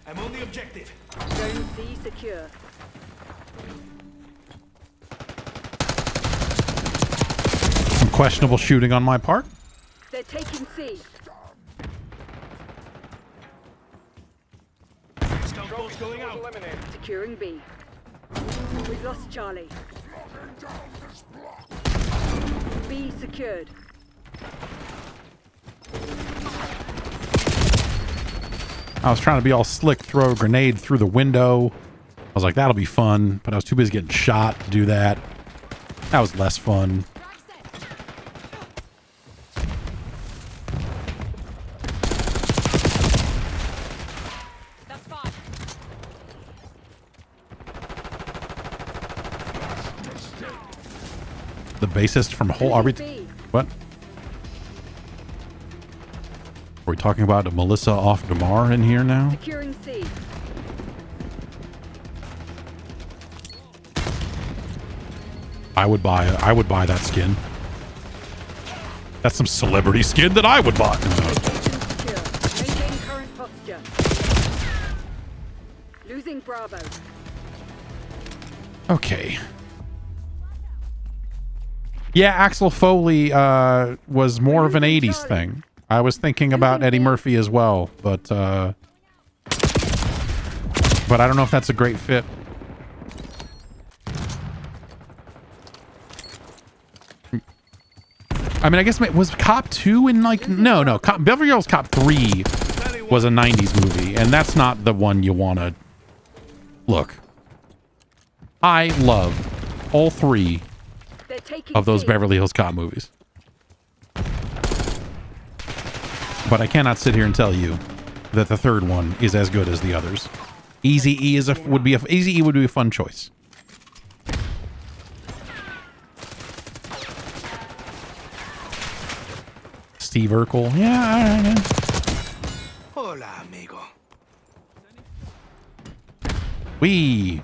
I'm on the objective. Zone C secure. Some questionable shooting on my part. They're taking C. Stealth boats going out. Eliminated. Securing B. We've lost Charlie. B secured. I was trying to be all slick, throw a grenade through the window. I was like, that'll be fun, but I was too busy getting shot to do that. That was less fun. That's fine. the bassist from Whole. Are we? What? Are we talking about Melissa Off Damar in here now? Securing C. I would buy that skin. That's some celebrity skin that I would buy. Secure. Maintain current posture. Losing Bravo. Okay. Yeah, Axel Foley was more of an 80s thing. I was thinking about Eddie Murphy as well, but I don't know if that's a great fit. I mean, I guess was Cop 2 in like no Beverly Hills Cop 3 was a 90s movie, and that's not the one you want to look. I love all three of those Beverly Hills Cop movies. But I cannot sit here and tell you that the third one is as good as the others. Eazy-E would be a fun choice. Steve Urkel. Yeah, all right. Hola, amigo. Wee.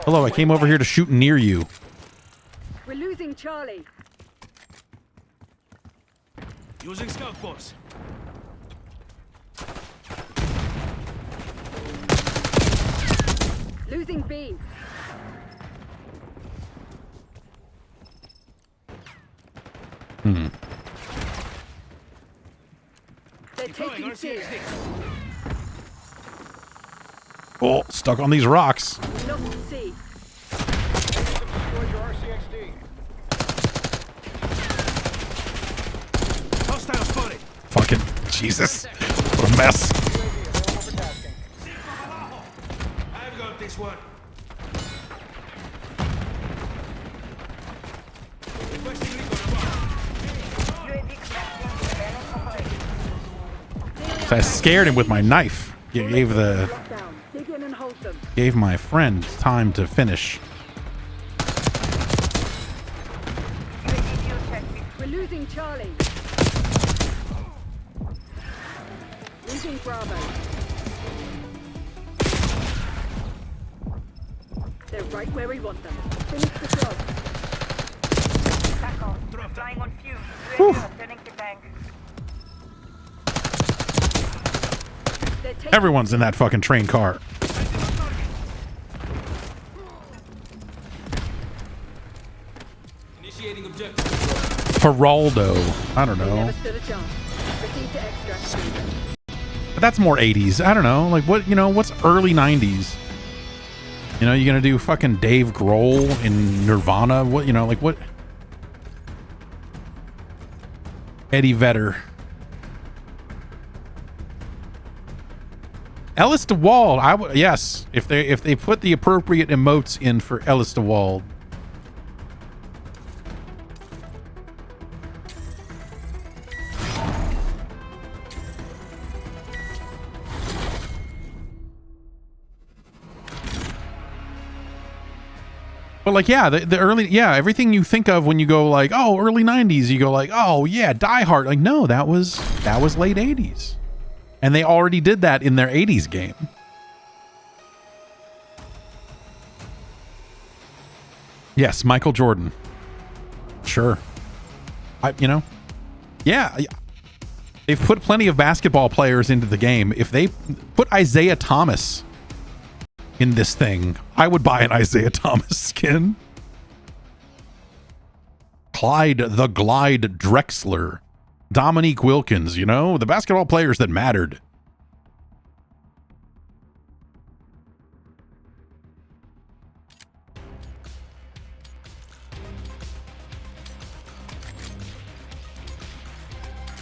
Hello, I came over here to shoot near you. We're losing Charlie. Using scout boss. Losing B. They're taking C. Oh, stuck on these rocks. Lost C. Destroyed your RCXD. Hostile spotted. Fucking Jesus. What a mess. UAV available for tasking. I've got this one. Requesting recon. So I scared him with my knife. Lockdown. Dig in and hold them. Gave my friend time to finish. We're losing Charlie. Losing Bravo. They're right where we want them. Finish the job. Flying on fumes. Returning to tank. They're taking Everyone's in that fucking train car. Initiating objective. Geraldo. I don't know. never stood a chance. Proceed to extract C. But that's more 80s. I don't know. Like what, what's early 90s? You gonna do fucking Dave Grohl in Nirvana? What, like what? Eddie Vedder. Ellis DeWald. Yes. If they put the appropriate emotes in for Ellis DeWald. But like, yeah, the early, yeah, everything you think of when you go like, oh, early 90s, you go like, oh yeah, Die Hard. Like, no, that was late 80s. And they already did that in their 80s game. Yes, Michael Jordan. Sure. Yeah. They've put plenty of basketball players into the game. If they put Isaiah Thomas in this thing, I would buy an Isaiah Thomas skin. Clyde the Glide Drexler. Dominique Wilkins, the basketball players that mattered.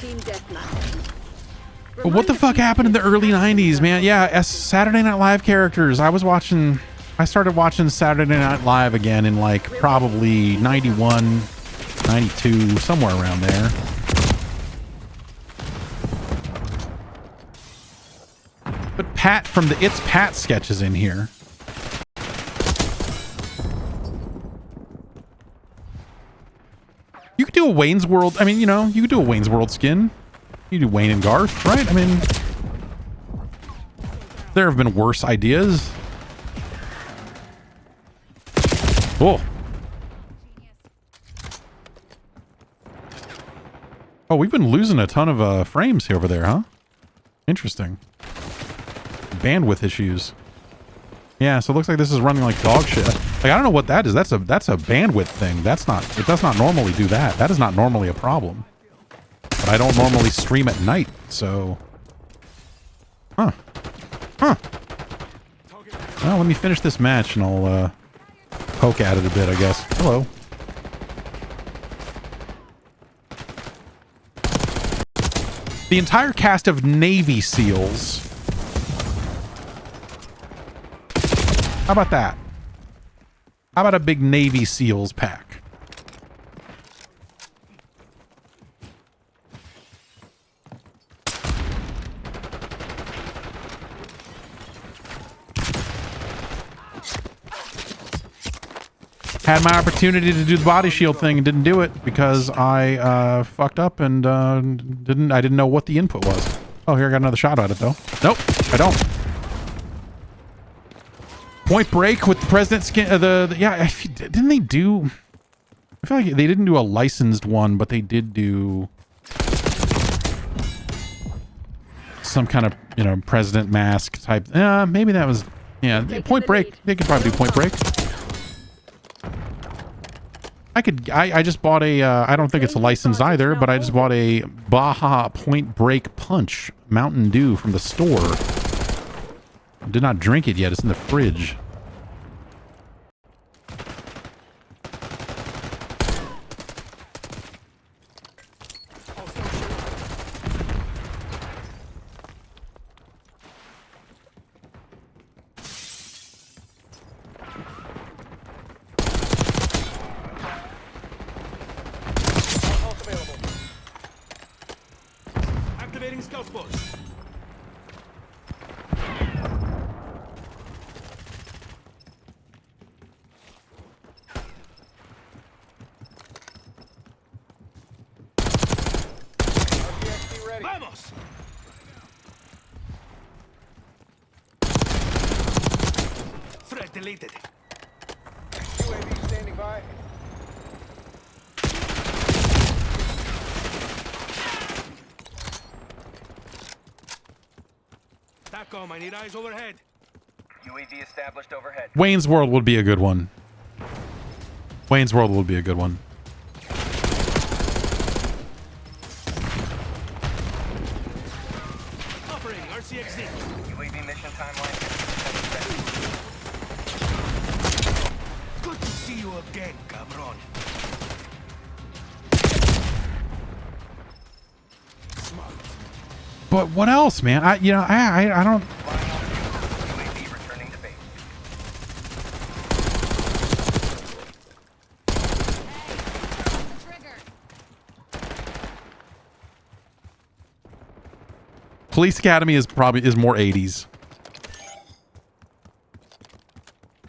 Team Deathmatch. But what the fuck happened in the early 90s, man? Yeah, Saturday Night Live characters. I started watching Saturday Night Live again in like probably 91, 92, somewhere around there. But Pat from the It's Pat sketches in here. do a Wayne's World. I mean, you know, you could do a Wayne's World skin. You do Wayne and Garth, right? I mean, there have been worse ideas. Oh. Oh, we've been losing a ton of frames here over there, huh? Interesting. Bandwidth issues. Yeah, so it looks like this is running like dog shit. Like, I don't know what that is. That's a bandwidth thing. It does not normally do that. That is not normally a problem. But I don't normally stream at night, so... Huh. Huh. Well, let me finish this match and I'll poke at it a bit, I guess. Hello. The entire cast of Navy SEALs. How about that? How about a big Navy SEALs pack? Had my opportunity to do the body shield thing and didn't do it because I fucked up and I didn't know what the input was. Oh, here I got another shot at it though. Nope, I don't. Point Break with the President skin. Yeah, didn't they do? I feel like they didn't do a licensed one, but they did do some kind of, you know, President mask type. Maybe that was, yeah. Point Break. They could probably do Point Break. I just bought a, I don't think it's a license either, but I just bought a Baja Point Break Punch Mountain Dew from the store. Did not drink it yet. It's in the fridge. Activating scout box. RCXD ready. Vamos! Threat deleted. UAV standing by. TACOM, I need eyes overhead. UAV established overhead. Wayne's World would be a good one. Wayne's World would be a good one. Operating RCXD. UAV mission timeline 50% Good to see you again, cabron. Smart. But what else, man? I don't. UAV returning to base. Trigger. Police Academy is more 80s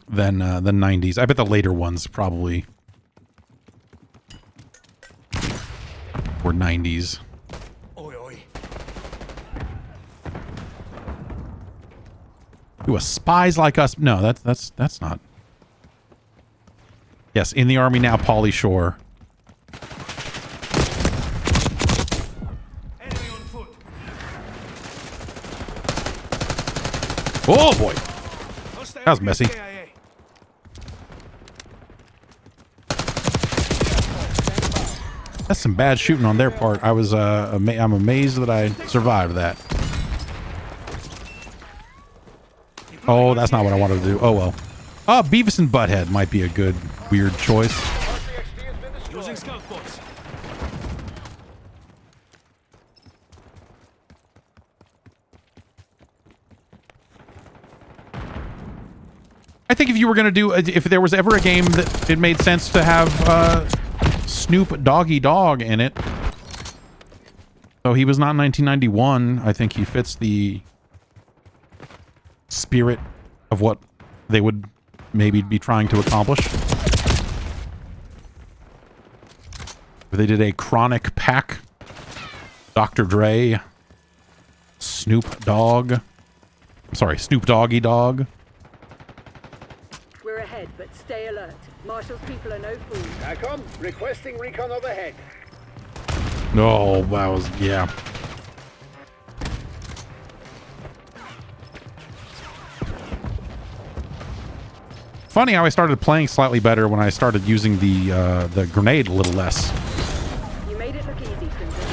than 90s. I bet the later ones probably were 90s. Oi, oi. Ooh, a Spies Like Us. No, that's not. Yes, in the Army now, Pauly Shore. Enemy on foot. Oh boy, Hostile that was messy. KIA. That's some bad shooting on their part. I'm amazed that I survived that. Oh, that's not what I wanted to do. Oh well. Oh, Beavis and Butthead might be a good weird choice. RCXD has been destroyed. Using scout box. I think if you were gonna do, if there was ever a game that it made sense to have Snoop Doggy Dogg in it, so he was not 1991. I think he fits the spirit of what they would maybe be trying to accomplish. They did a Chronic pack. Dr. Dre. Snoop Dogg. I'm sorry, Snoop Doggy Dog. We're ahead, but stay alert. Marshall's people are no fools. TACOM, requesting recon overhead. No, that was, yeah. Funny how I started playing slightly better when I started using the grenade a little less. You made it look easy, Crimson.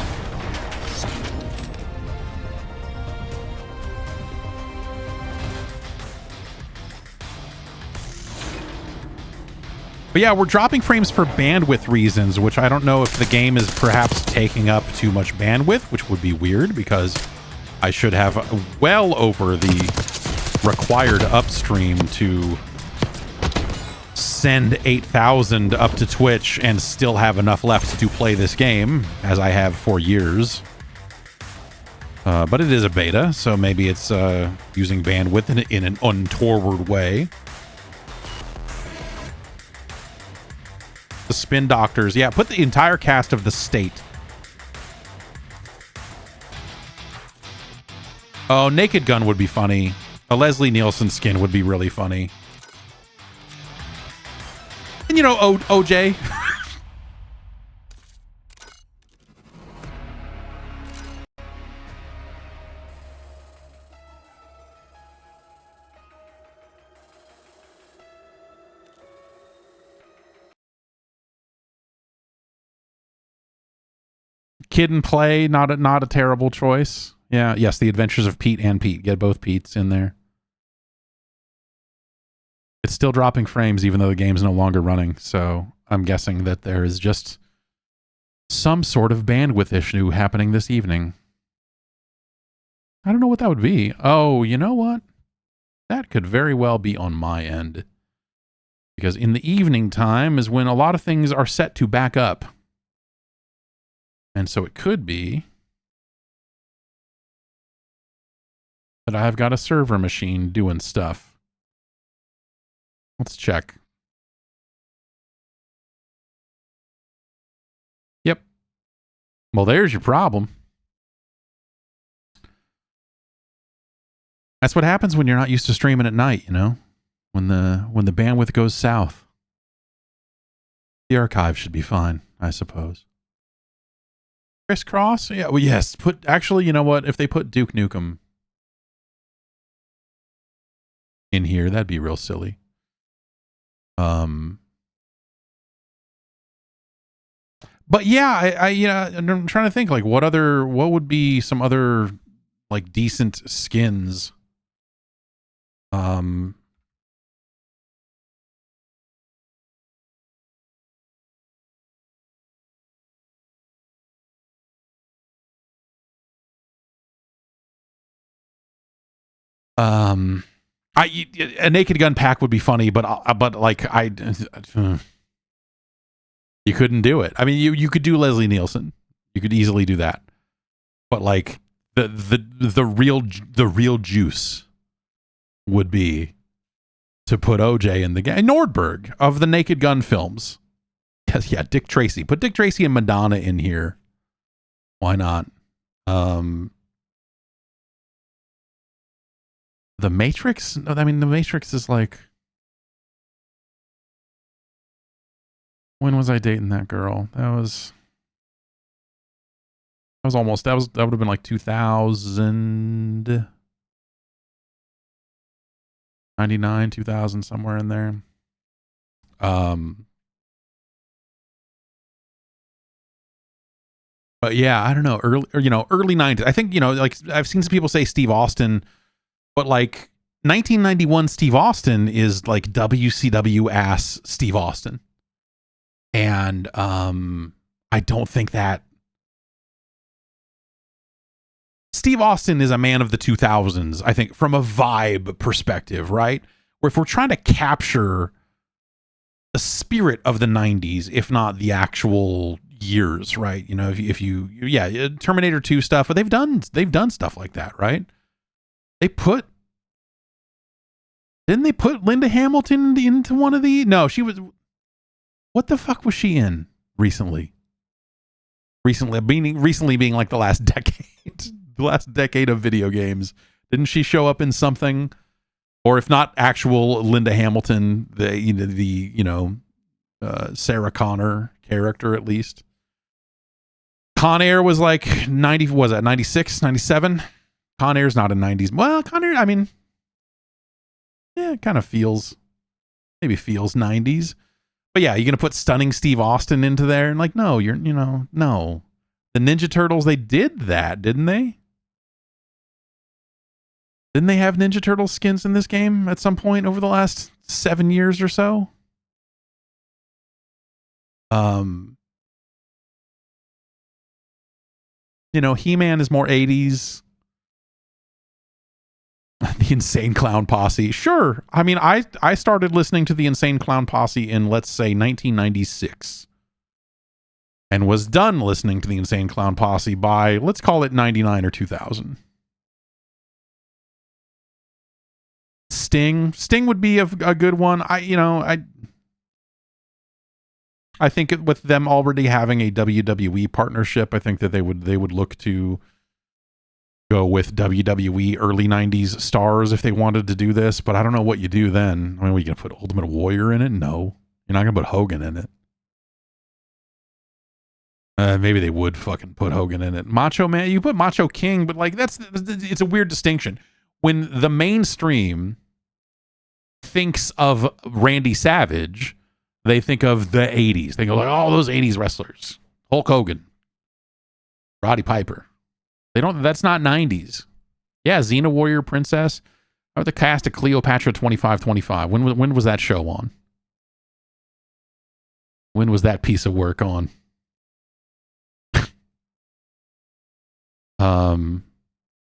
But yeah, we're dropping frames for bandwidth reasons, which I don't know if the game is perhaps taking up too much bandwidth, which would be weird because I should have well over the required upstream to send 8,000 up to Twitch and still have enough left to play this game, as I have for years. But it is a beta, so maybe it's using bandwidth in an untoward way. The Spin Doctors. Yeah, put the entire cast of The State. Oh, Naked Gun would be funny. A Leslie Nielsen skin would be really funny. And you know, OJ. Kid and Play, not a terrible choice. Yeah, yes, The Adventures of Pete and Pete. Get both Pete's in there. It's still dropping frames even though the game's no longer running, so I'm guessing that there is just some sort of bandwidth issue happening this evening. I don't know what that would be. Oh, you know what? That could very well be on my end. Because in the evening time is when a lot of things are set to back up. And so it could be that I've got a server machine doing stuff. Let's check. Yep. Well, there's your problem. That's what happens when you're not used to streaming at night, you know? When the bandwidth goes south. The archive should be fine, I suppose. Crisscross? Yeah, well, yes. Actually, you know what? If they put Duke Nukem in here, that'd be real silly. But yeah, I'm trying to think like what would be some other like decent skins. A Naked Gun pack would be funny, but like you couldn't do it. I mean, you could do Leslie Nielsen, you could easily do that, but like the real juice would be to put OJ in the game. Nordberg of the Naked Gun films. Yes, yeah, Dick Tracy. Put Dick Tracy and Madonna in here. Why not? The Matrix? I mean, The Matrix is like... When was I dating that girl? That would have been like 2000... 99, 2000, somewhere in there. But yeah, I don't know. Early 90s. I think, like I've seen some people say Steve Austin, but like 1991 Steve Austin is like WCW ass Steve Austin. And I don't think that Steve Austin is a man of the 2000s, I think, from a vibe perspective, right? Where if we're trying to capture the spirit of the 90s, if not the actual years, right? If you Terminator 2 stuff, but they've done stuff like that, right? Didn't they put Linda Hamilton into one of the... No, she was... What the fuck was she in recently? Recently being like the last decade, the last decade of video games. Didn't she show up in something? Or if not actual Linda Hamilton, the Sarah Connor character at least. Con Air was like 90, was that 96, 97? Con Air's not a 90s. Well, Con Air, I mean, yeah, it kind of feels 90s. But yeah, you're going to put Stunning Steve Austin into there and like, no, no. The Ninja Turtles, they did that, didn't they? Didn't they have Ninja Turtle skins in this game at some point over the last 7 years or so? He-Man is more 80s. The Insane Clown Posse. Sure. I mean, I started listening to the Insane Clown Posse in, let's say, 1996. And was done listening to the Insane Clown Posse by, let's call it 99 or 2000. Sting would be a good one. I think with them already having a WWE partnership, I think that they would look to go with WWE early 90s stars if they wanted to do this, but I don't know what you do then. I mean, we going to put Ultimate Warrior in it? No. You're not going to put Hogan in it. Maybe they would fucking put Hogan in it. Macho Man, you put Macho King, but like it's a weird distinction. When the mainstream thinks of Randy Savage, they think of the 80s. They go like, oh, those 80s wrestlers. Hulk Hogan. Roddy Piper. That's not 90s. Yeah, Xena Warrior Princess. Or the cast of Cleopatra 2525. When was that show on? When was that piece of work on?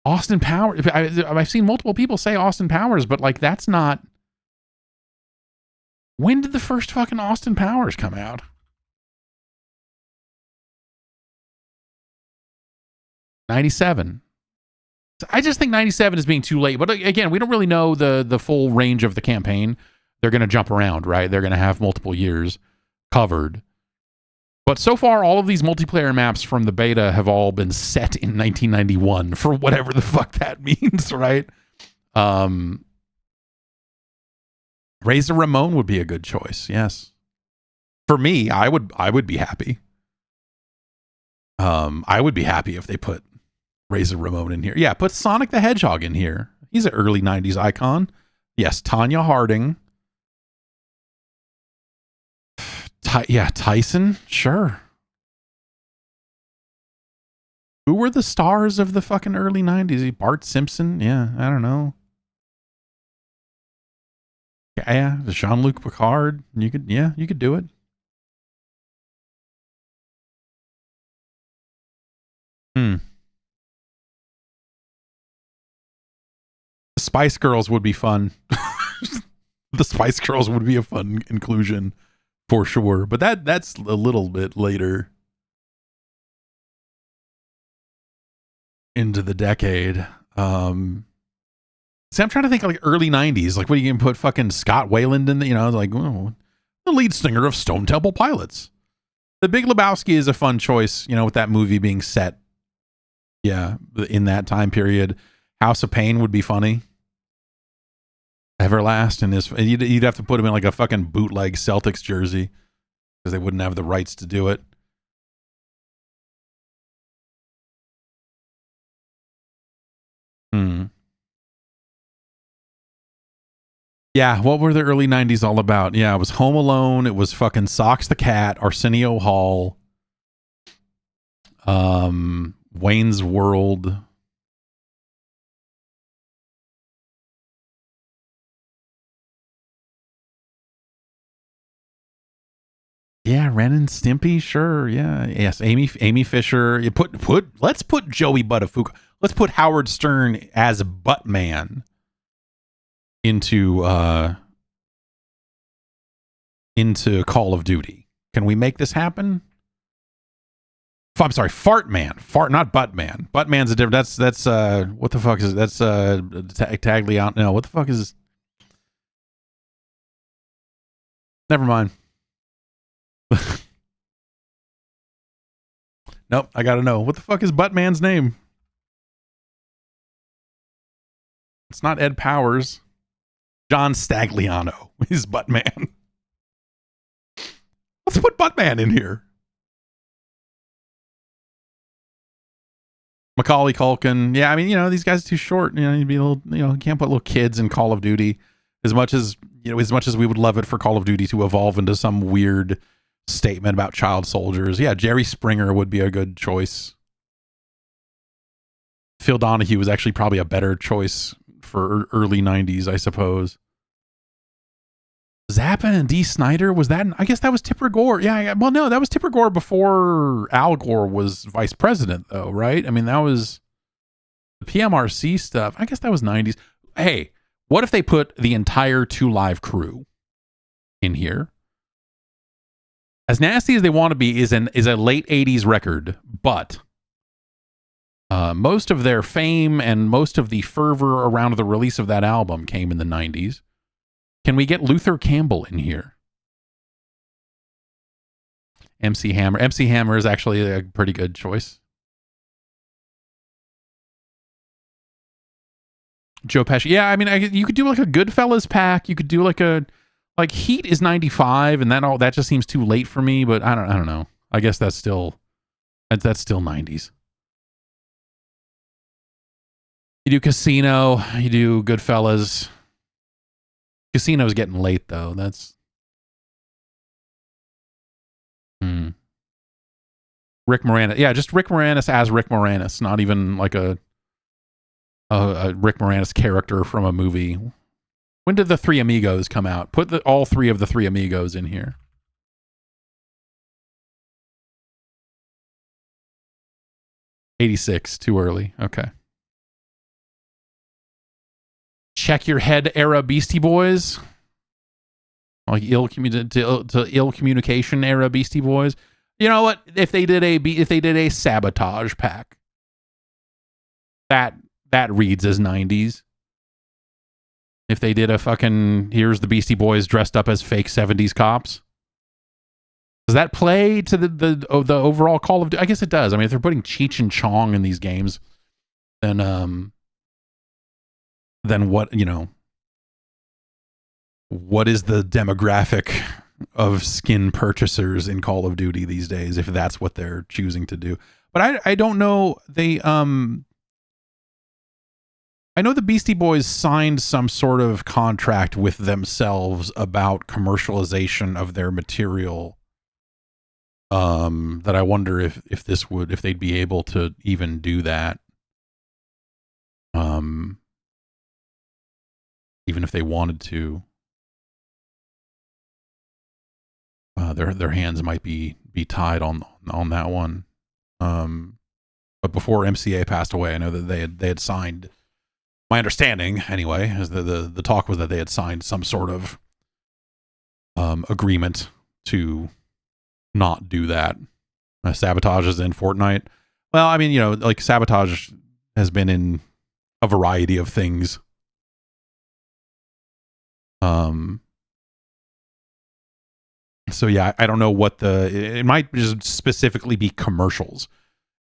Austin Powers. I've seen multiple people say Austin Powers, but like that's not. When did the first fucking Austin Powers come out? '97. I just think 97 is being too late. But again, we don't really know the full range of the campaign. They're going to jump around, right? They're going to have multiple years covered. But so far, all of these multiplayer maps from the beta have all been set in 1991 for whatever the fuck that means, right? Razor Ramon would be a good choice, yes. For me, I would be happy. I would be happy if they put Razor Ramon in here. Yeah, put Sonic the Hedgehog in here. He's an early 90s icon. Yes, Tanya Harding. Tyson, sure. Who were the stars of the fucking early 90s? Bart Simpson? Yeah, I don't know. Yeah, Jean-Luc Picard. You could do it. The Spice Girls would be fun. The Spice Girls would be a fun inclusion. For sure, but that's a little bit later into the decade. See, I'm trying to think like early 90s. Like, what are you going to put fucking Scott Weiland in? Like, oh, the lead singer of Stone Temple Pilots. The Big Lebowski is a fun choice, with that movie being set, in that time period. House of Pain would be funny. Everlast and you'd have to put him in like a fucking bootleg Celtics jersey because they wouldn't have the rights to do it. Yeah, what were the early 90s all about? Yeah, it was Home Alone, it was fucking Socks the Cat, Arsenio Hall, Wayne's World. Yeah, Ren and Stimpy, sure. Yeah, yes. Amy Fisher. You let's put Joey Buttafuoco. Let's put Howard Stern as Buttman into Call of Duty. Can we make this happen? I'm sorry, Fart Man. Not Buttman. Buttman's a different. That's what the fuck is it? That's Tagliano. No, what the fuck is? Never mind. Nope, I gotta know. What the fuck is Buttman's name? It's not Ed Powers. John Stagliano is Buttman. Let's put Buttman in here. Macaulay Culkin. Yeah, I mean, these guys are too short. You'd be a little, you can't put little kids in Call of Duty. As much as we would love it for Call of Duty to evolve into some weird statement about child soldiers. Yeah, Jerry Springer would be a good choice. Phil Donahue was actually probably a better choice for early 90s, I suppose. Zappa and Dee Snider, was that? I guess that was Tipper Gore. Yeah, well, no, that was Tipper Gore before Al Gore was vice president, though, right? I mean, that was the PMRC stuff. I guess that was 90s. Hey, what if they put the entire 2 Live crew in here? As nasty as they want to be is a late 80s record, but most of their fame and most of the fervor around the release of that album came in the 90s. Can we get Luther Campbell in here? MC Hammer. MC Hammer is actually a pretty good choice. Joe Pesci. Yeah, I mean, you could do like a Goodfellas pack. You could do like Heat is 95, and that just seems too late for me. But I don't know. I guess that's still 90s. You do Casino. You do Goodfellas. Casino's getting late though. That's Rick Moranis. Yeah, just Rick Moranis as Rick Moranis, not even like a Rick Moranis character from a movie. When did the Three Amigos come out? Put all 3 of the Three Amigos in here. '86, too early. Okay. Check Your Head era Beastie Boys, like ill communication era Beastie Boys. You know what? If they did a Sabotage pack, that reads as 90s. If they did a fucking here's the Beastie Boys dressed up as fake 70s cops, does that play to the overall Call of Duty? I guess it does. I mean, if they're putting Cheech and Chong in these games, then what, what is the demographic of skin purchasers in Call of Duty these days, if that's what they're choosing to do? But I don't know. I know the Beastie Boys signed some sort of contract with themselves about commercialization of their material. That I wonder if they'd be able to even do that. Even if they wanted to, their hands might be tied on that one. But before MCA passed away, I know that they had signed. My understanding, anyway, is that the talk was that they had signed some sort of agreement to not do that. Sabotage is in Fortnite. Well, I mean, like Sabotage has been in a variety of things. So yeah, I don't know what it might just specifically be commercials.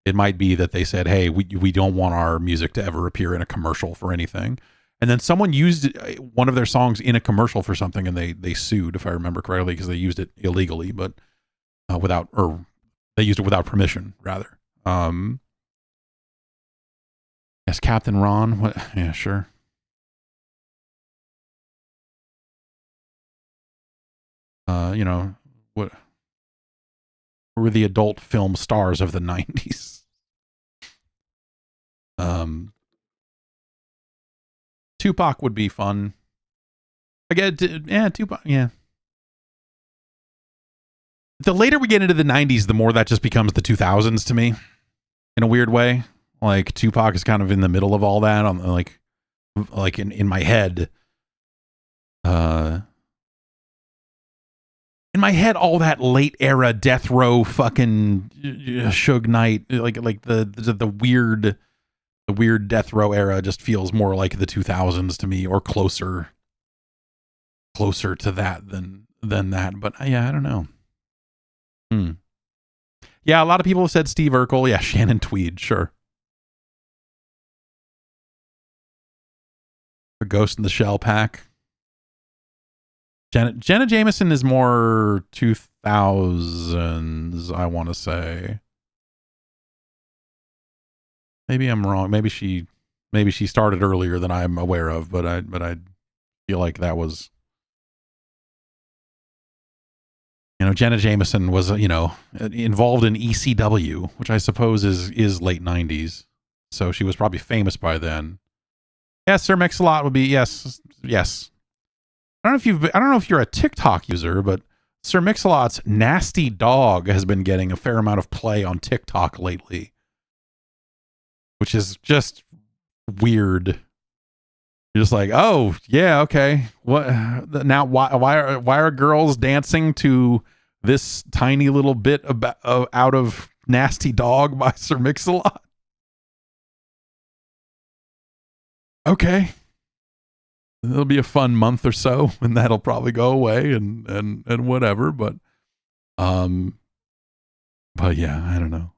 It might be that they said, hey, we don't want our music to ever appear in a commercial for anything. And then someone used one of their songs in a commercial for something, and they sued, if I remember correctly, because they used it illegally, but they used it without permission, rather. Yes, Captain Ron. What? Yeah, sure. What were the adult film stars of the 90s? Tupac would be fun. I get Tupac, yeah. The later we get into the 90s, the more that just becomes the 2000s to me, in a weird way. Like Tupac is kind of in the middle of all that. I'm like in my head. In my head, all that late era death row fucking Suge Knight, like the weird death row era, just feels more like the 2000s to me, or closer to that than that. But yeah, I don't know. Yeah, a lot of people have said Steve Urkel. Yeah, Shannon Tweed, sure. A Ghost in the Shell pack. Jenna Jameson is more 2000s, I want to say. Maybe I'm wrong. Maybe she started earlier than I'm aware of, but I feel like that was, Jenna Jameson was, involved in ECW, which I suppose is late 90s. So she was probably famous by then. Yes, Sir Mix-a-Lot would be yes. I don't know if you're a TikTok user, but Sir Mix-a-Lot's Nasty Dog has been getting a fair amount of play on TikTok lately, which is just weird. You're just like, oh yeah, okay. What now? Why are girls dancing to this tiny little bit about out of Nasty Dog by Sir Mix-a-Lot? Okay, it'll be a fun month or so, and that'll probably go away, and whatever. But yeah, I don't know.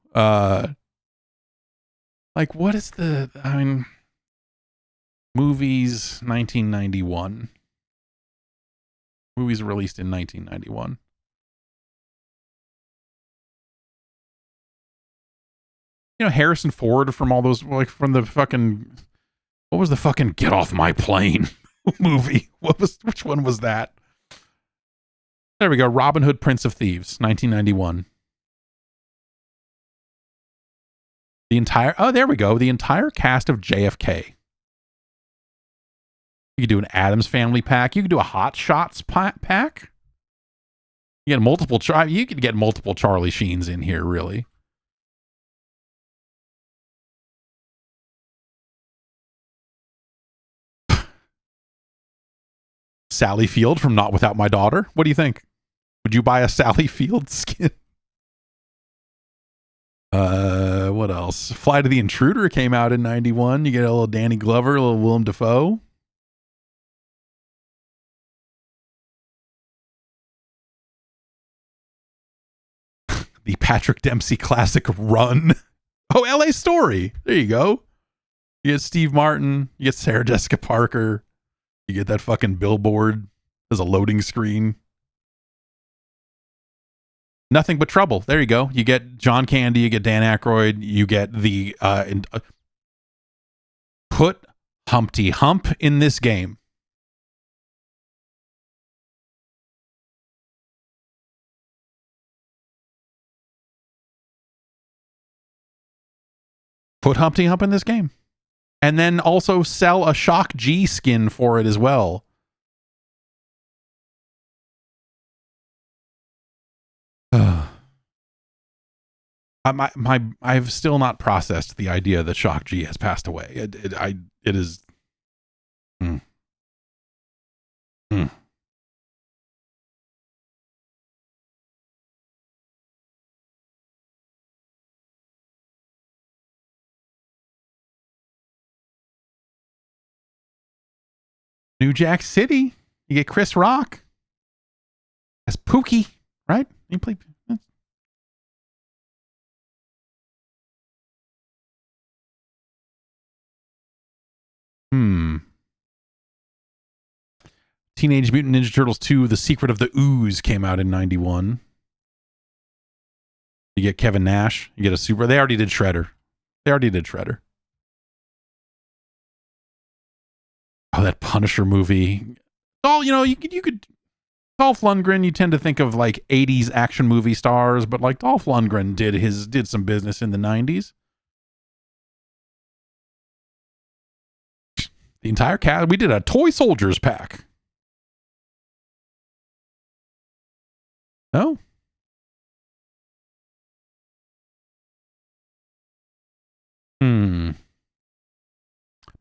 Like, what is movies 1991. Movies released in 1991. Harrison Ford from all those, like, from the fucking, what was the fucking Get Off My Plane movie? Which one was that? There we go. Robin Hood, Prince of Thieves, 1991. There we go. The entire cast of JFK. You could do an Addams Family pack. You could do a Hot Shots pack. You could get multiple Charlie Sheens in here, really. Sally Field from Not Without My Daughter. What do you think? Would you buy a Sally Field skin? What else? Fly to the Intruder came out in 91. You get a little Danny Glover, a little Willem Dafoe. The Patrick Dempsey classic Run. Oh, LA Story. There you go. You get Steve Martin. You get Sarah Jessica Parker. You get that fucking billboard as a loading screen. Nothing But Trouble. There you go. You get John Candy. You get Dan Aykroyd. You get the put Humpty Hump in this game. Put Humpty Hump in this game. And then also sell a Shock G skin for it as well. I've still not processed the idea that Shock G has passed away. It is. New Jack City. You get Chris Rock as Pookie, right? You play. Teenage Mutant Ninja Turtles 2: The Secret of the Ooze came out in 91. You get Kevin Nash. You get a super. They already did Shredder. Oh, that Punisher movie. Oh, you could. Dolph Lundgren, you tend to think of like 80s action movie stars, but like Dolph Lundgren did some business in the 90s. The entire cast. We did a Toy Soldiers pack. No?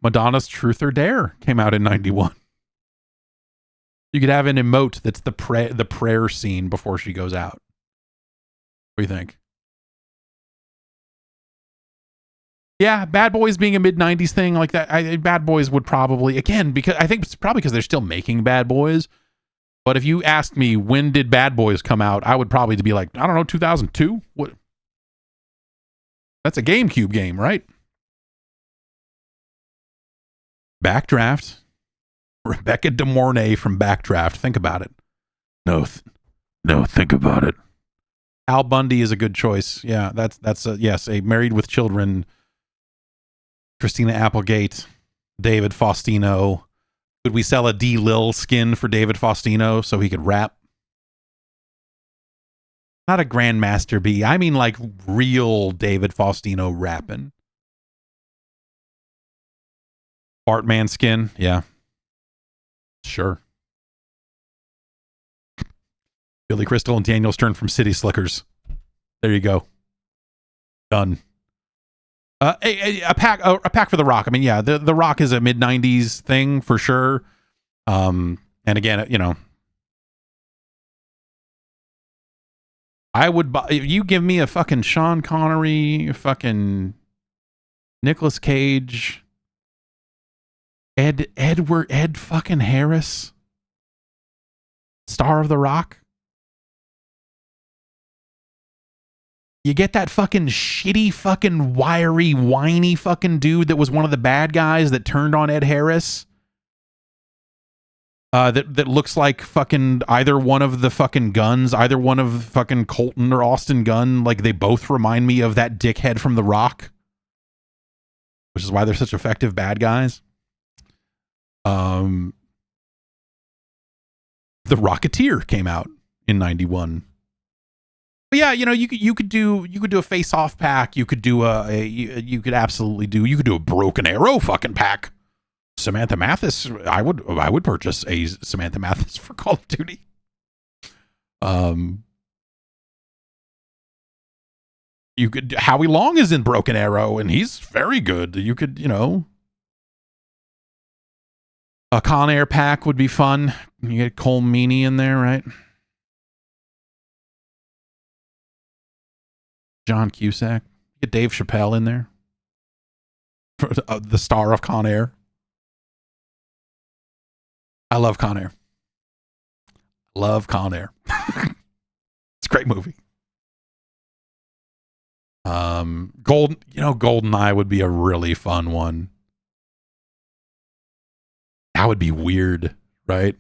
Madonna's Truth or Dare came out in 91. You could have an emote that's the prayer scene before she goes out. What do you think? Yeah, Bad Boys being a mid-90s thing like that. Bad Boys would probably, again, because I think it's probably because they're still making Bad Boys. But if you asked me when did Bad Boys come out, I would probably be like, I don't know, 2002? What? That's a GameCube game, right? Backdraft. Rebecca De Mornay from Backdraft. Think about it. No, think about it. Al Bundy is a good choice. Yeah, that's a yes, a Married with Children. Christina Applegate, David Faustino. Could we sell a D. Lil skin for David Faustino so he could rap? Not a Grandmaster B. I mean like real David Faustino rapping. Bartman skin, yeah. Sure. Billy Crystal and Daniel Stern from City Slickers. There you go. Done. A pack for The Rock. I mean, yeah, the Rock is a mid-90s thing for sure. And again, you know, I would buy, if you give me a fucking Sean Connery, fucking Nicolas Cage, Ed fucking Harris, star of The Rock. You get that fucking shitty fucking wiry whiny fucking dude that was one of the bad guys that turned on Ed Harris. That looks like fucking either one of the fucking Guns, either one of fucking Colton or Austin Gunn. Like they both remind me of that dickhead from The Rock, which is why they're such effective bad guys. The Rocketeer came out in 91. But yeah, you know, you could do a face-off pack. You could do you could do a Broken Arrow fucking pack. Samantha Mathis, I would purchase a Samantha Mathis for Call of Duty. You could, Howie Long is in Broken Arrow and he's very good. You could, you know, a Con Air pack would be fun. You get Cole Meany in there, right? John Cusack. Get Dave Chappelle in there. The star of Con Air. I love Con Air. Love Con Air. It's a great movie. GoldenEye would be a really fun one. That would be weird, right?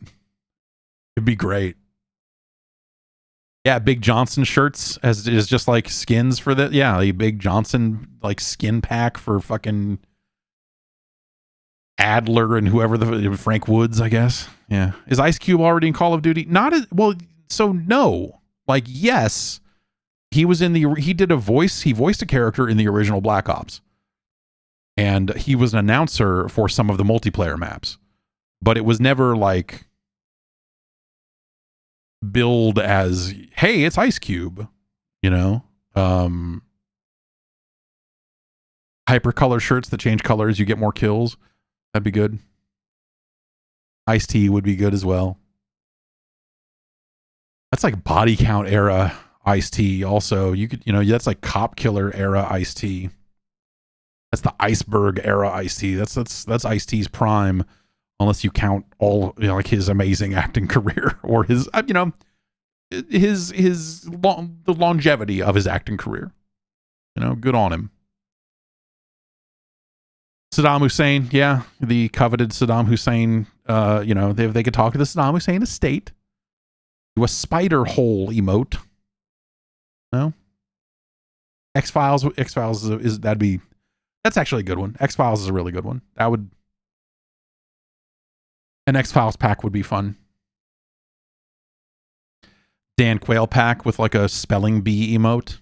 It'd be great. Yeah, Big Johnson shirts as is just like skins for the a Big Johnson like skin pack for fucking Adler and whoever the Frank Woods, I guess. Yeah. Is Ice Cube already in Call of Duty? Not as well, so no. Like yes, he voiced a character in the original Black Ops. And he was an announcer for some of the multiplayer maps. But it was never like billed as, hey, it's Ice Cube, you know? Hypercolor shirts that change colors, you get more kills. That'd be good. Ice-T would be good as well. That's like body count era Ice-T also. You could, you know, that's like cop killer era Ice-T. That's the Iceberg era Ice-T. That's Ice-T's prime, unless you count all, you know, like his amazing acting career or his, you know, the longevity of his acting career. You know, good on him. Saddam Hussein, yeah, the coveted Saddam Hussein. You know, they could talk to the Saddam Hussein estate. Do a spider hole emote. No. X-Files is that's actually a good one. X-Files is a really good one. An X-Files pack would be fun. Dan Quayle pack with like a spelling bee emote.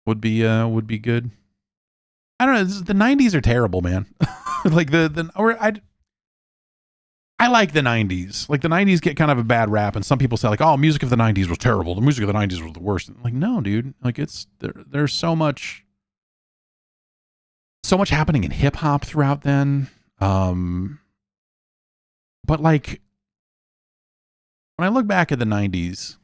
Would be good. I don't know. The 90s are terrible, man. Like I like the 90s. Like the 90s get kind of a bad rap, and some people say like, "Oh, music of the 90s was terrible. The music of the 90s was the worst." Like, no, dude. Like there's so much happening in hip hop throughout then. But like when I look back at the 90s,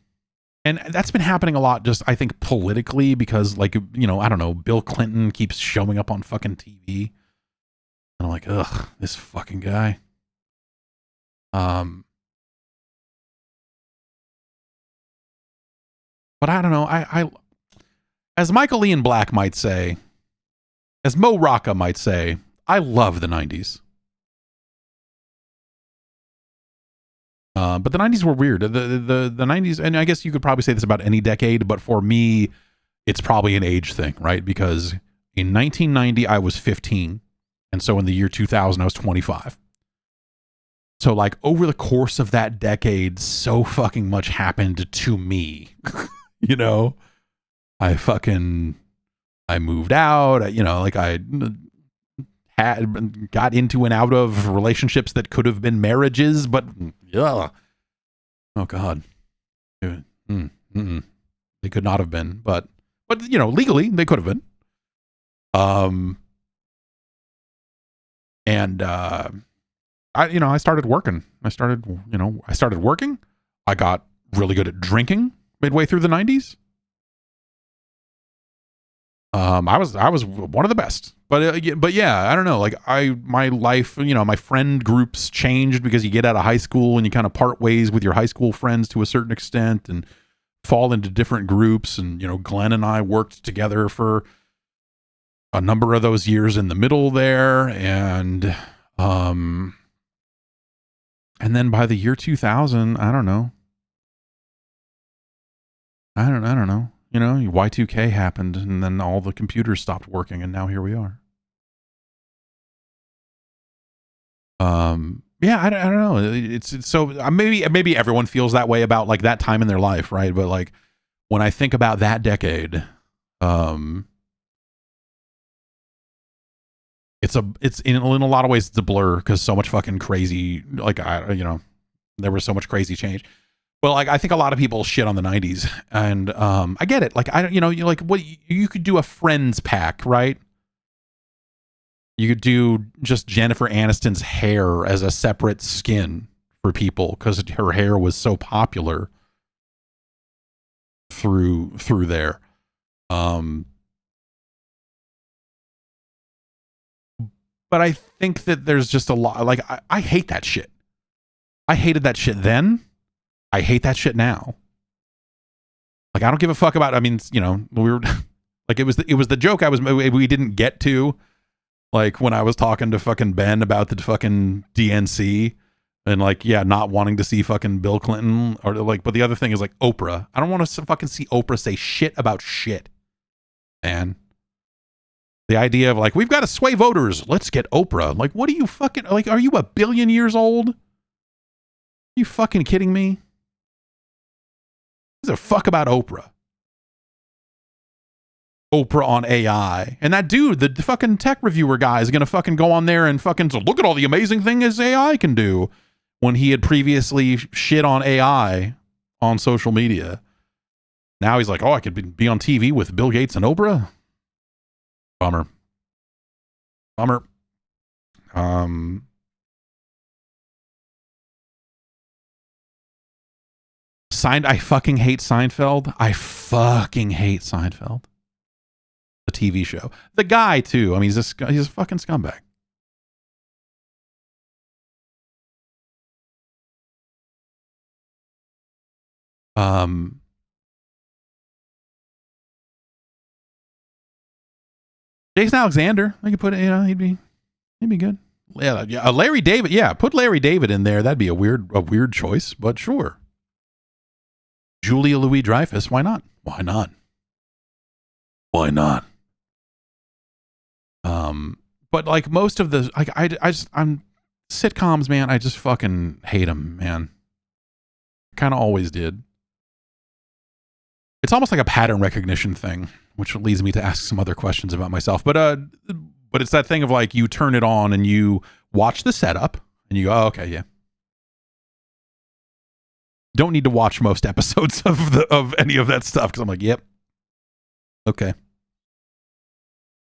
and that's been happening a lot, just I think politically, because like, you know, I don't know, Bill Clinton keeps showing up on fucking TV. And I'm like, ugh, this fucking guy. But I don't know. as Michael Ian Black might say, as Mo Rocca might say, I love the 90s. But the 90s were weird. The 90s, and I guess you could probably say this about any decade, but for me, it's probably an age thing, right? Because in 1990, I was 15. And so in the year 2000, I was 25. So like over the course of that decade, so fucking much happened to me. You know, I moved out, I had got into and out of relationships that could have been marriages, but yeah. Oh God. They could not have been, but legally they could have been. I started working. I started working. I got really good at drinking midway through the 90s. I was one of the best, but yeah, I don't know. Like my life, my friend groups changed because you get out of high school and you kind of part ways with your high school friends to a certain extent and fall into different groups. And, Glenn and I worked together for a number of those years in the middle there. And then by the year 2000, I don't know. Y2K happened, and then all the computers stopped working, and now here we are. Yeah, I don't know. It's so maybe everyone feels that way about like that time in their life, right? But like when I think about that decade, it's in a lot of ways it's a blur because so much fucking crazy, there was so much crazy change. Well, like I think a lot of people shit on the 90s, and I get it. Like you could do a Friends pack, right? You could do just Jennifer Aniston's hair as a separate skin for people because her hair was so popular through there. But I think that there's just a lot. Like I hate that shit. I hated that shit then. I hate that shit now. Like, I don't give a fuck about, we were like, it was the joke we didn't get to, like when I was talking to fucking Ben about the fucking DNC and like, yeah, not wanting to see fucking Bill Clinton or like, but the other thing is like Oprah. I don't want to fucking see Oprah say shit about shit. Man. The idea of like, we've got to sway voters. Let's get Oprah. Like, what are you fucking, like, are you 1 billion years old? Are you fucking kidding me? Who gives a fuck about Oprah? Oprah on AI. And that dude, the fucking tech reviewer guy, is going to fucking go on there and fucking look at all the amazing things AI can do when he had previously shit on AI on social media. Now he's like, oh, I could be on TV with Bill Gates and Oprah. Bummer. I fucking hate Seinfeld. I fucking hate Seinfeld. The TV show. The guy too. I mean, he's a fucking scumbag. Jason Alexander. I could put it. He'd be good. Yeah. Larry David. Yeah, put Larry David in there. That'd be a weird choice, but sure. Julia Louis-Dreyfus. Why not? But like most of the, like I'm sitcoms, man. I just fucking hate them, man. Kind of always did. It's almost like a pattern recognition thing, which leads me to ask some other questions about myself. But it's that thing of like you turn it on and you watch the setup and you go, oh, okay, yeah. Don't need to watch most episodes of any of that stuff because I'm like, yep, okay.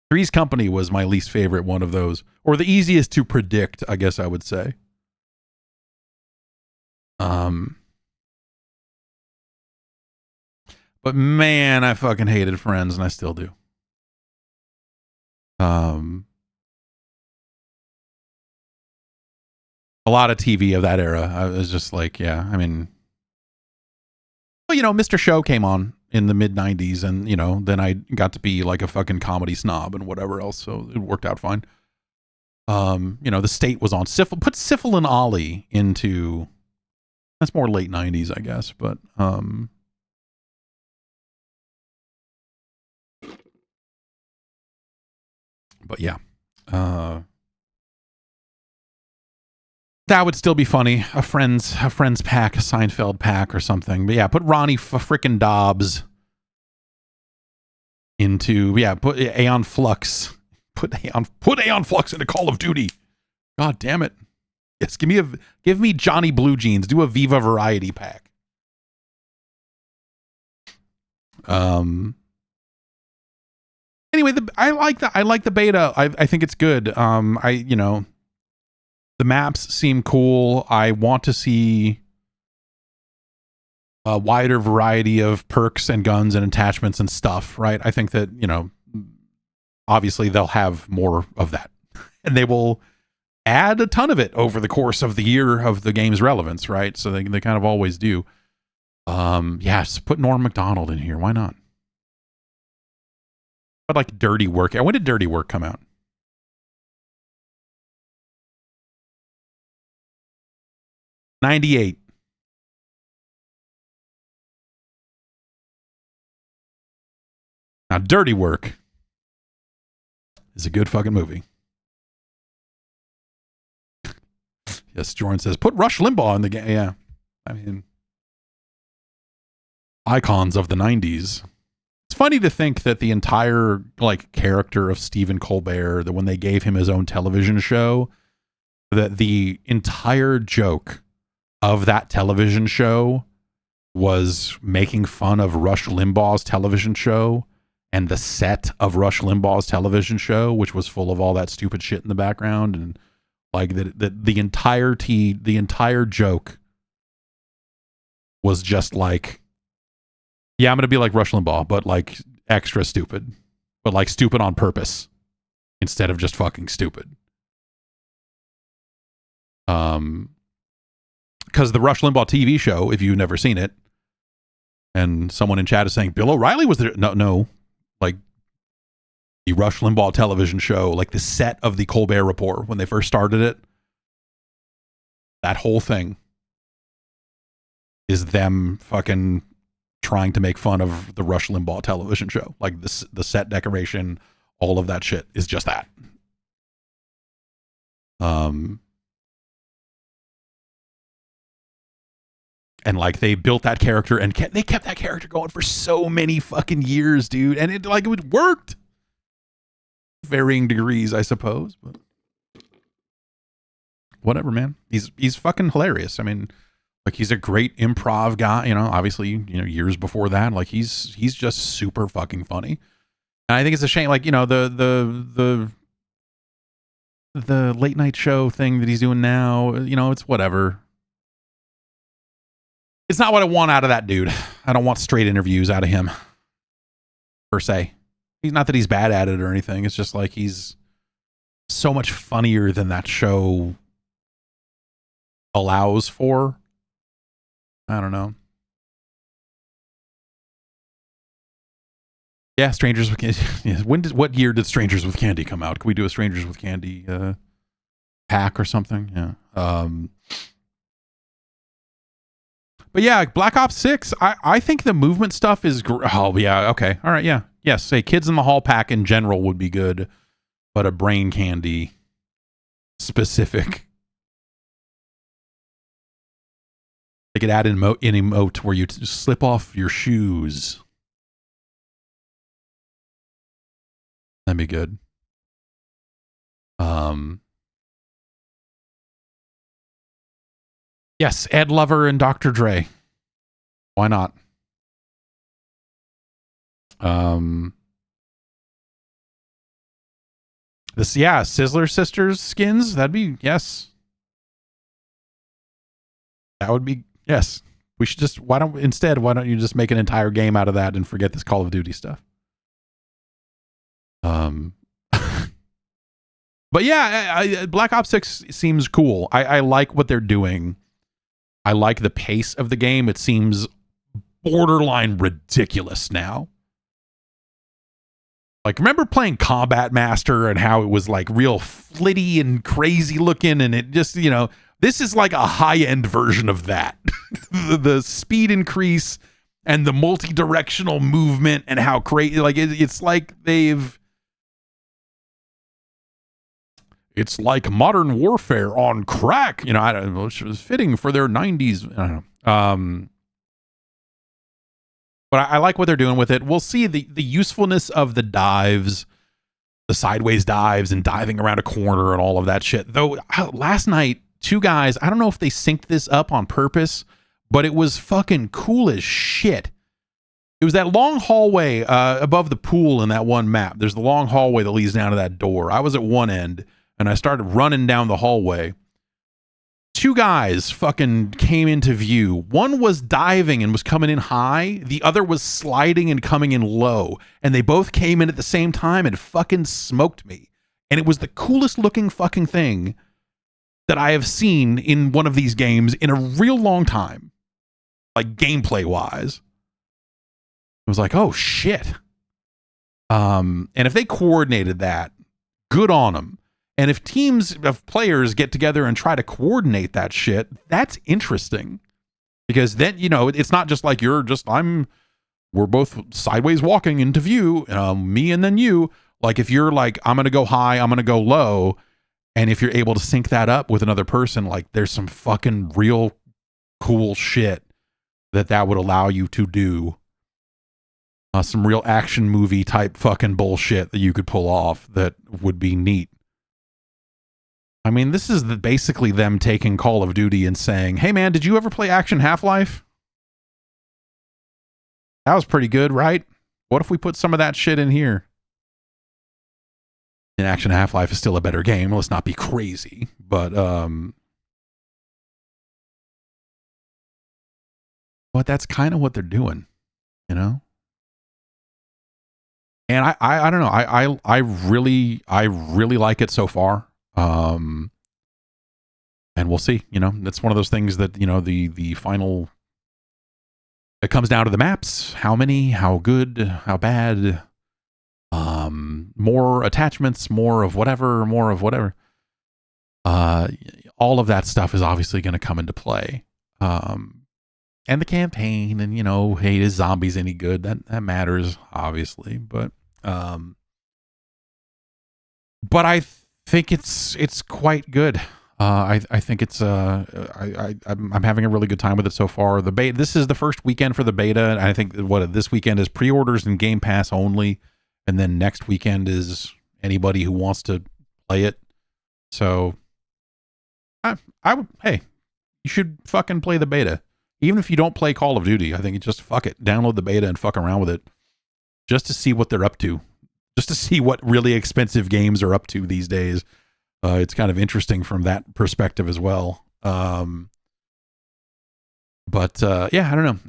Three's Company was my least favorite one of those, or the easiest to predict, I guess I would say. But man, I fucking hated Friends, and I still do. A lot of TV of that era. I was just like, yeah, I mean, well, Mr. Show came on, in the mid 90s, and then I got to be like a fucking comedy snob and whatever else, so it worked out fine. The state was on Syphil. Put Syphil and Ollie into, that's more late 90s, I guess, but yeah. That would still be funny. A friend's pack, a Seinfeld pack or something. But yeah, put Ronnie frickin' Dobbs into, put Aeon Flux. Put Aeon Flux into Call of Duty. God damn it. Yes, give me Johnny Blue Jeans. Do a Viva Variety pack. Anyway, I like the beta. I think it's good. The maps seem cool. I want to see a wider variety of perks and guns and attachments and stuff, right? I think that, obviously they'll have more of that. And they will add a ton of it over the course of the year of the game's relevance, right? So they kind of always do. Just put Norm Macdonald in here. Why not? But like Dirty Work. When did Dirty Work come out? '98. Now, Dirty Work is a good fucking movie. Yes, Jordan says, put Rush Limbaugh in the game. Yeah. I mean, icons of the 90s. It's funny to think that the entire character of Stephen Colbert, that when they gave him his own television show, that the entire joke of that television show was making fun of Rush Limbaugh's television show and the set of Rush Limbaugh's television show, which was full of all that stupid shit in the background, and the entire joke was just like, yeah, I'm gonna be like Rush Limbaugh, but extra stupid, but stupid on purpose instead of just fucking stupid. Because the Rush Limbaugh TV show, if you've never seen it, and someone in chat is saying Bill O'Reilly was there, no, the Rush Limbaugh television show, the set of the Colbert Report when they first started it, that whole thing is them fucking trying to make fun of the Rush Limbaugh television show. The set decoration, all of that shit is just that. And they built that character and they kept that character going for so many fucking years, dude. And it worked. Varying degrees, I suppose, but whatever, man. He's fucking hilarious. I mean, he's a great improv guy, obviously, years before that, he's just super fucking funny. And I think it's a shame, the late night show thing that he's doing now, it's whatever. It's not what I want out of that dude. I don't want straight interviews out of him, per se. He's not that he's bad at it or anything. It's just he's so much funnier than that show allows for. I don't know. Yeah, Strangers with Candy. Yeah. What year did Strangers with Candy come out? Can we do a Strangers with Candy pack or something? Yeah. But yeah, Black Ops 6, I think the movement stuff is... Oh, yeah, okay. All right, yeah. Yes, say Kids in the Hall pack in general would be good, but a Brain Candy specific. They could add an emote where you slip off your shoes. That'd be good. Yes, Ed Lover and Dr. Dre. Why not? Sizzler Sisters skins. That'd be, yes. That would be, yes. We should just, why don't you just make an entire game out of that and forget this Call of Duty stuff? But yeah, Black Ops 6 seems cool. I like what they're doing. I like the pace of the game. It seems borderline ridiculous now. Like, remember playing Combat Master and how it was like real flitty and crazy looking, and it just, you know, this is like a high-end version of that. the speed increase and the multi-directional movement and how crazy, like it's like it's like Modern Warfare on crack, you know. I don't know, it was fitting for their 90s. I don't know. But I like what they're doing with it. We'll see the usefulness of the dives, the sideways dives and diving around a corner and all of that shit. Though last night, two guys, I don't know if they synced this up on purpose, but it was fucking cool as shit. It was that long hallway above the pool in that one map. There's the long hallway that leads down to that door. I was at one end and I started running down the hallway. Two guys fucking came into view. One was diving and was coming in high. The other was sliding and coming in low. And they both came in at the same time and fucking smoked me. And it was the coolest looking fucking thing that I have seen in one of these games in a real long time. Like gameplay wise. It was like, oh shit. And if they coordinated that, good on them. And if teams of players get together and try to coordinate that shit, that's interesting. Because then, you know, it's not just like we're both sideways walking into view, me and then you. Like if you're like, I'm going to go high, I'm going to go low. And if you're able to sync that up with another person, like there's some fucking real cool shit that would allow you to do. Some real action movie type fucking bullshit that you could pull off that would be neat. I mean, this is basically them taking Call of Duty and saying, hey man, did you ever play Action Half-Life? That was pretty good, right? What if we put some of that shit in here? And Action Half-Life is still a better game. Let's not be crazy. But that's kind of what they're doing, you know? And I don't know. I really like it so far. And we'll see, you know, that's one of those things that, you know, the final, it comes down to the maps, how many, how good, how bad, more attachments, more of whatever. All of that stuff is obviously going to come into play. And the campaign and, you know, hey, is zombies any good? That matters, obviously, but I think it's quite good. I think it's I'm having a really good time with it so far. The beta, this is the first weekend for the beta, and I think this weekend is pre-orders and Game Pass only, and then next weekend is anybody who wants to play it. So hey, you should fucking play the beta. Even if you don't play Call of Duty, I think you just fuck it. Download the beta and fuck around with it. Just to see what they're up to. Just to see what really expensive games are up to these days. It's kind of interesting from that perspective as well. Yeah, I don't know.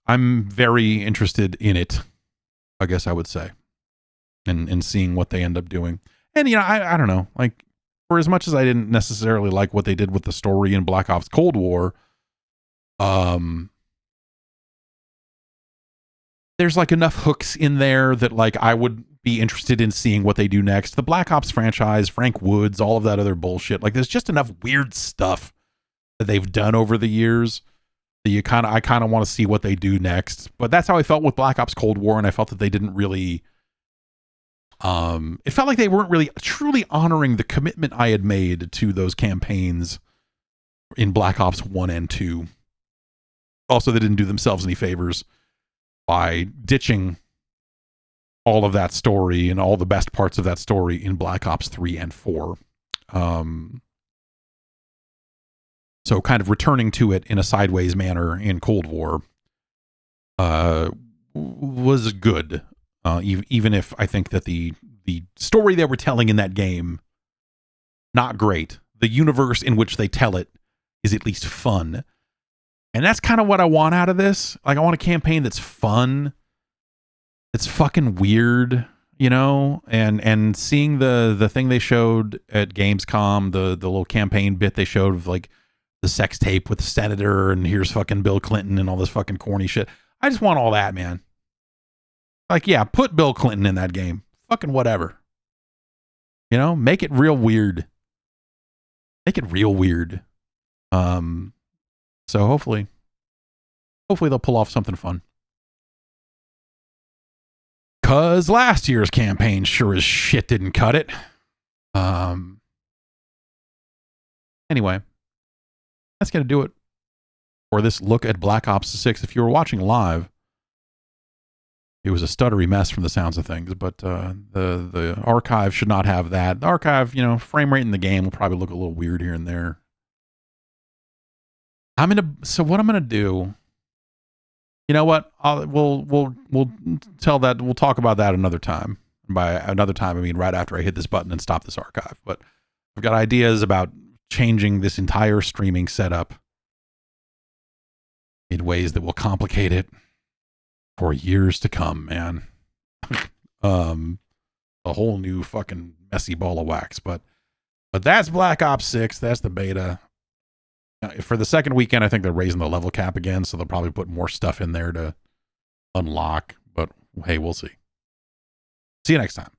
I'm very interested in it, I guess I would say. And seeing what they end up doing. And, you know, I don't know. Like, for as much as I didn't necessarily like what they did with the story in Black Ops Cold War, there's like enough hooks in there that like I would be interested in seeing what they do next. The Black Ops franchise, Frank Woods, all of that other bullshit. Like there's just enough weird stuff that they've done over the years that I kind of want to see what they do next. But that's how I felt with Black Ops Cold War, and I felt that they didn't really it felt like they weren't really truly honoring the commitment I had made to those campaigns in Black Ops 1 and 2. Also, they didn't do themselves any favors by ditching all of that story and all the best parts of that story in Black Ops 3 and 4. So kind of returning to it in a sideways manner in Cold War was good. Even if I think that the story they were telling in that game, not great. The universe in which they tell it is at least fun. And that's kind of what I want out of this. Like, I want a campaign that's fun. It's fucking weird, you know? And seeing the thing they showed at Gamescom, the little campaign bit they showed of, like, the sex tape with the senator, and here's fucking Bill Clinton and all this fucking corny shit. I just want all that, man. Like, yeah, put Bill Clinton in that game. Fucking whatever. You know, make it real weird. Make it real weird. So hopefully they'll pull off something fun. Cause last year's campaign sure as shit didn't cut it. Anyway, that's gonna do it for this look at Black Ops 6. If you were watching live, it was a stuttery mess from the sounds of things, but the archive should not have that. The archive, you know, frame rate in the game will probably look a little weird here and there. So what I'm gonna do, you know what? We'll talk about that another time. By another time, I mean right after I hit this button and stop this archive. But I've got ideas about changing this entire streaming setup in ways that will complicate it for years to come, man. A whole new fucking messy ball of wax. But that's Black Ops 6. That's the beta. For the second weekend, I think they're raising the level cap again, so they'll probably put more stuff in there to unlock. But hey, we'll see. See you next time.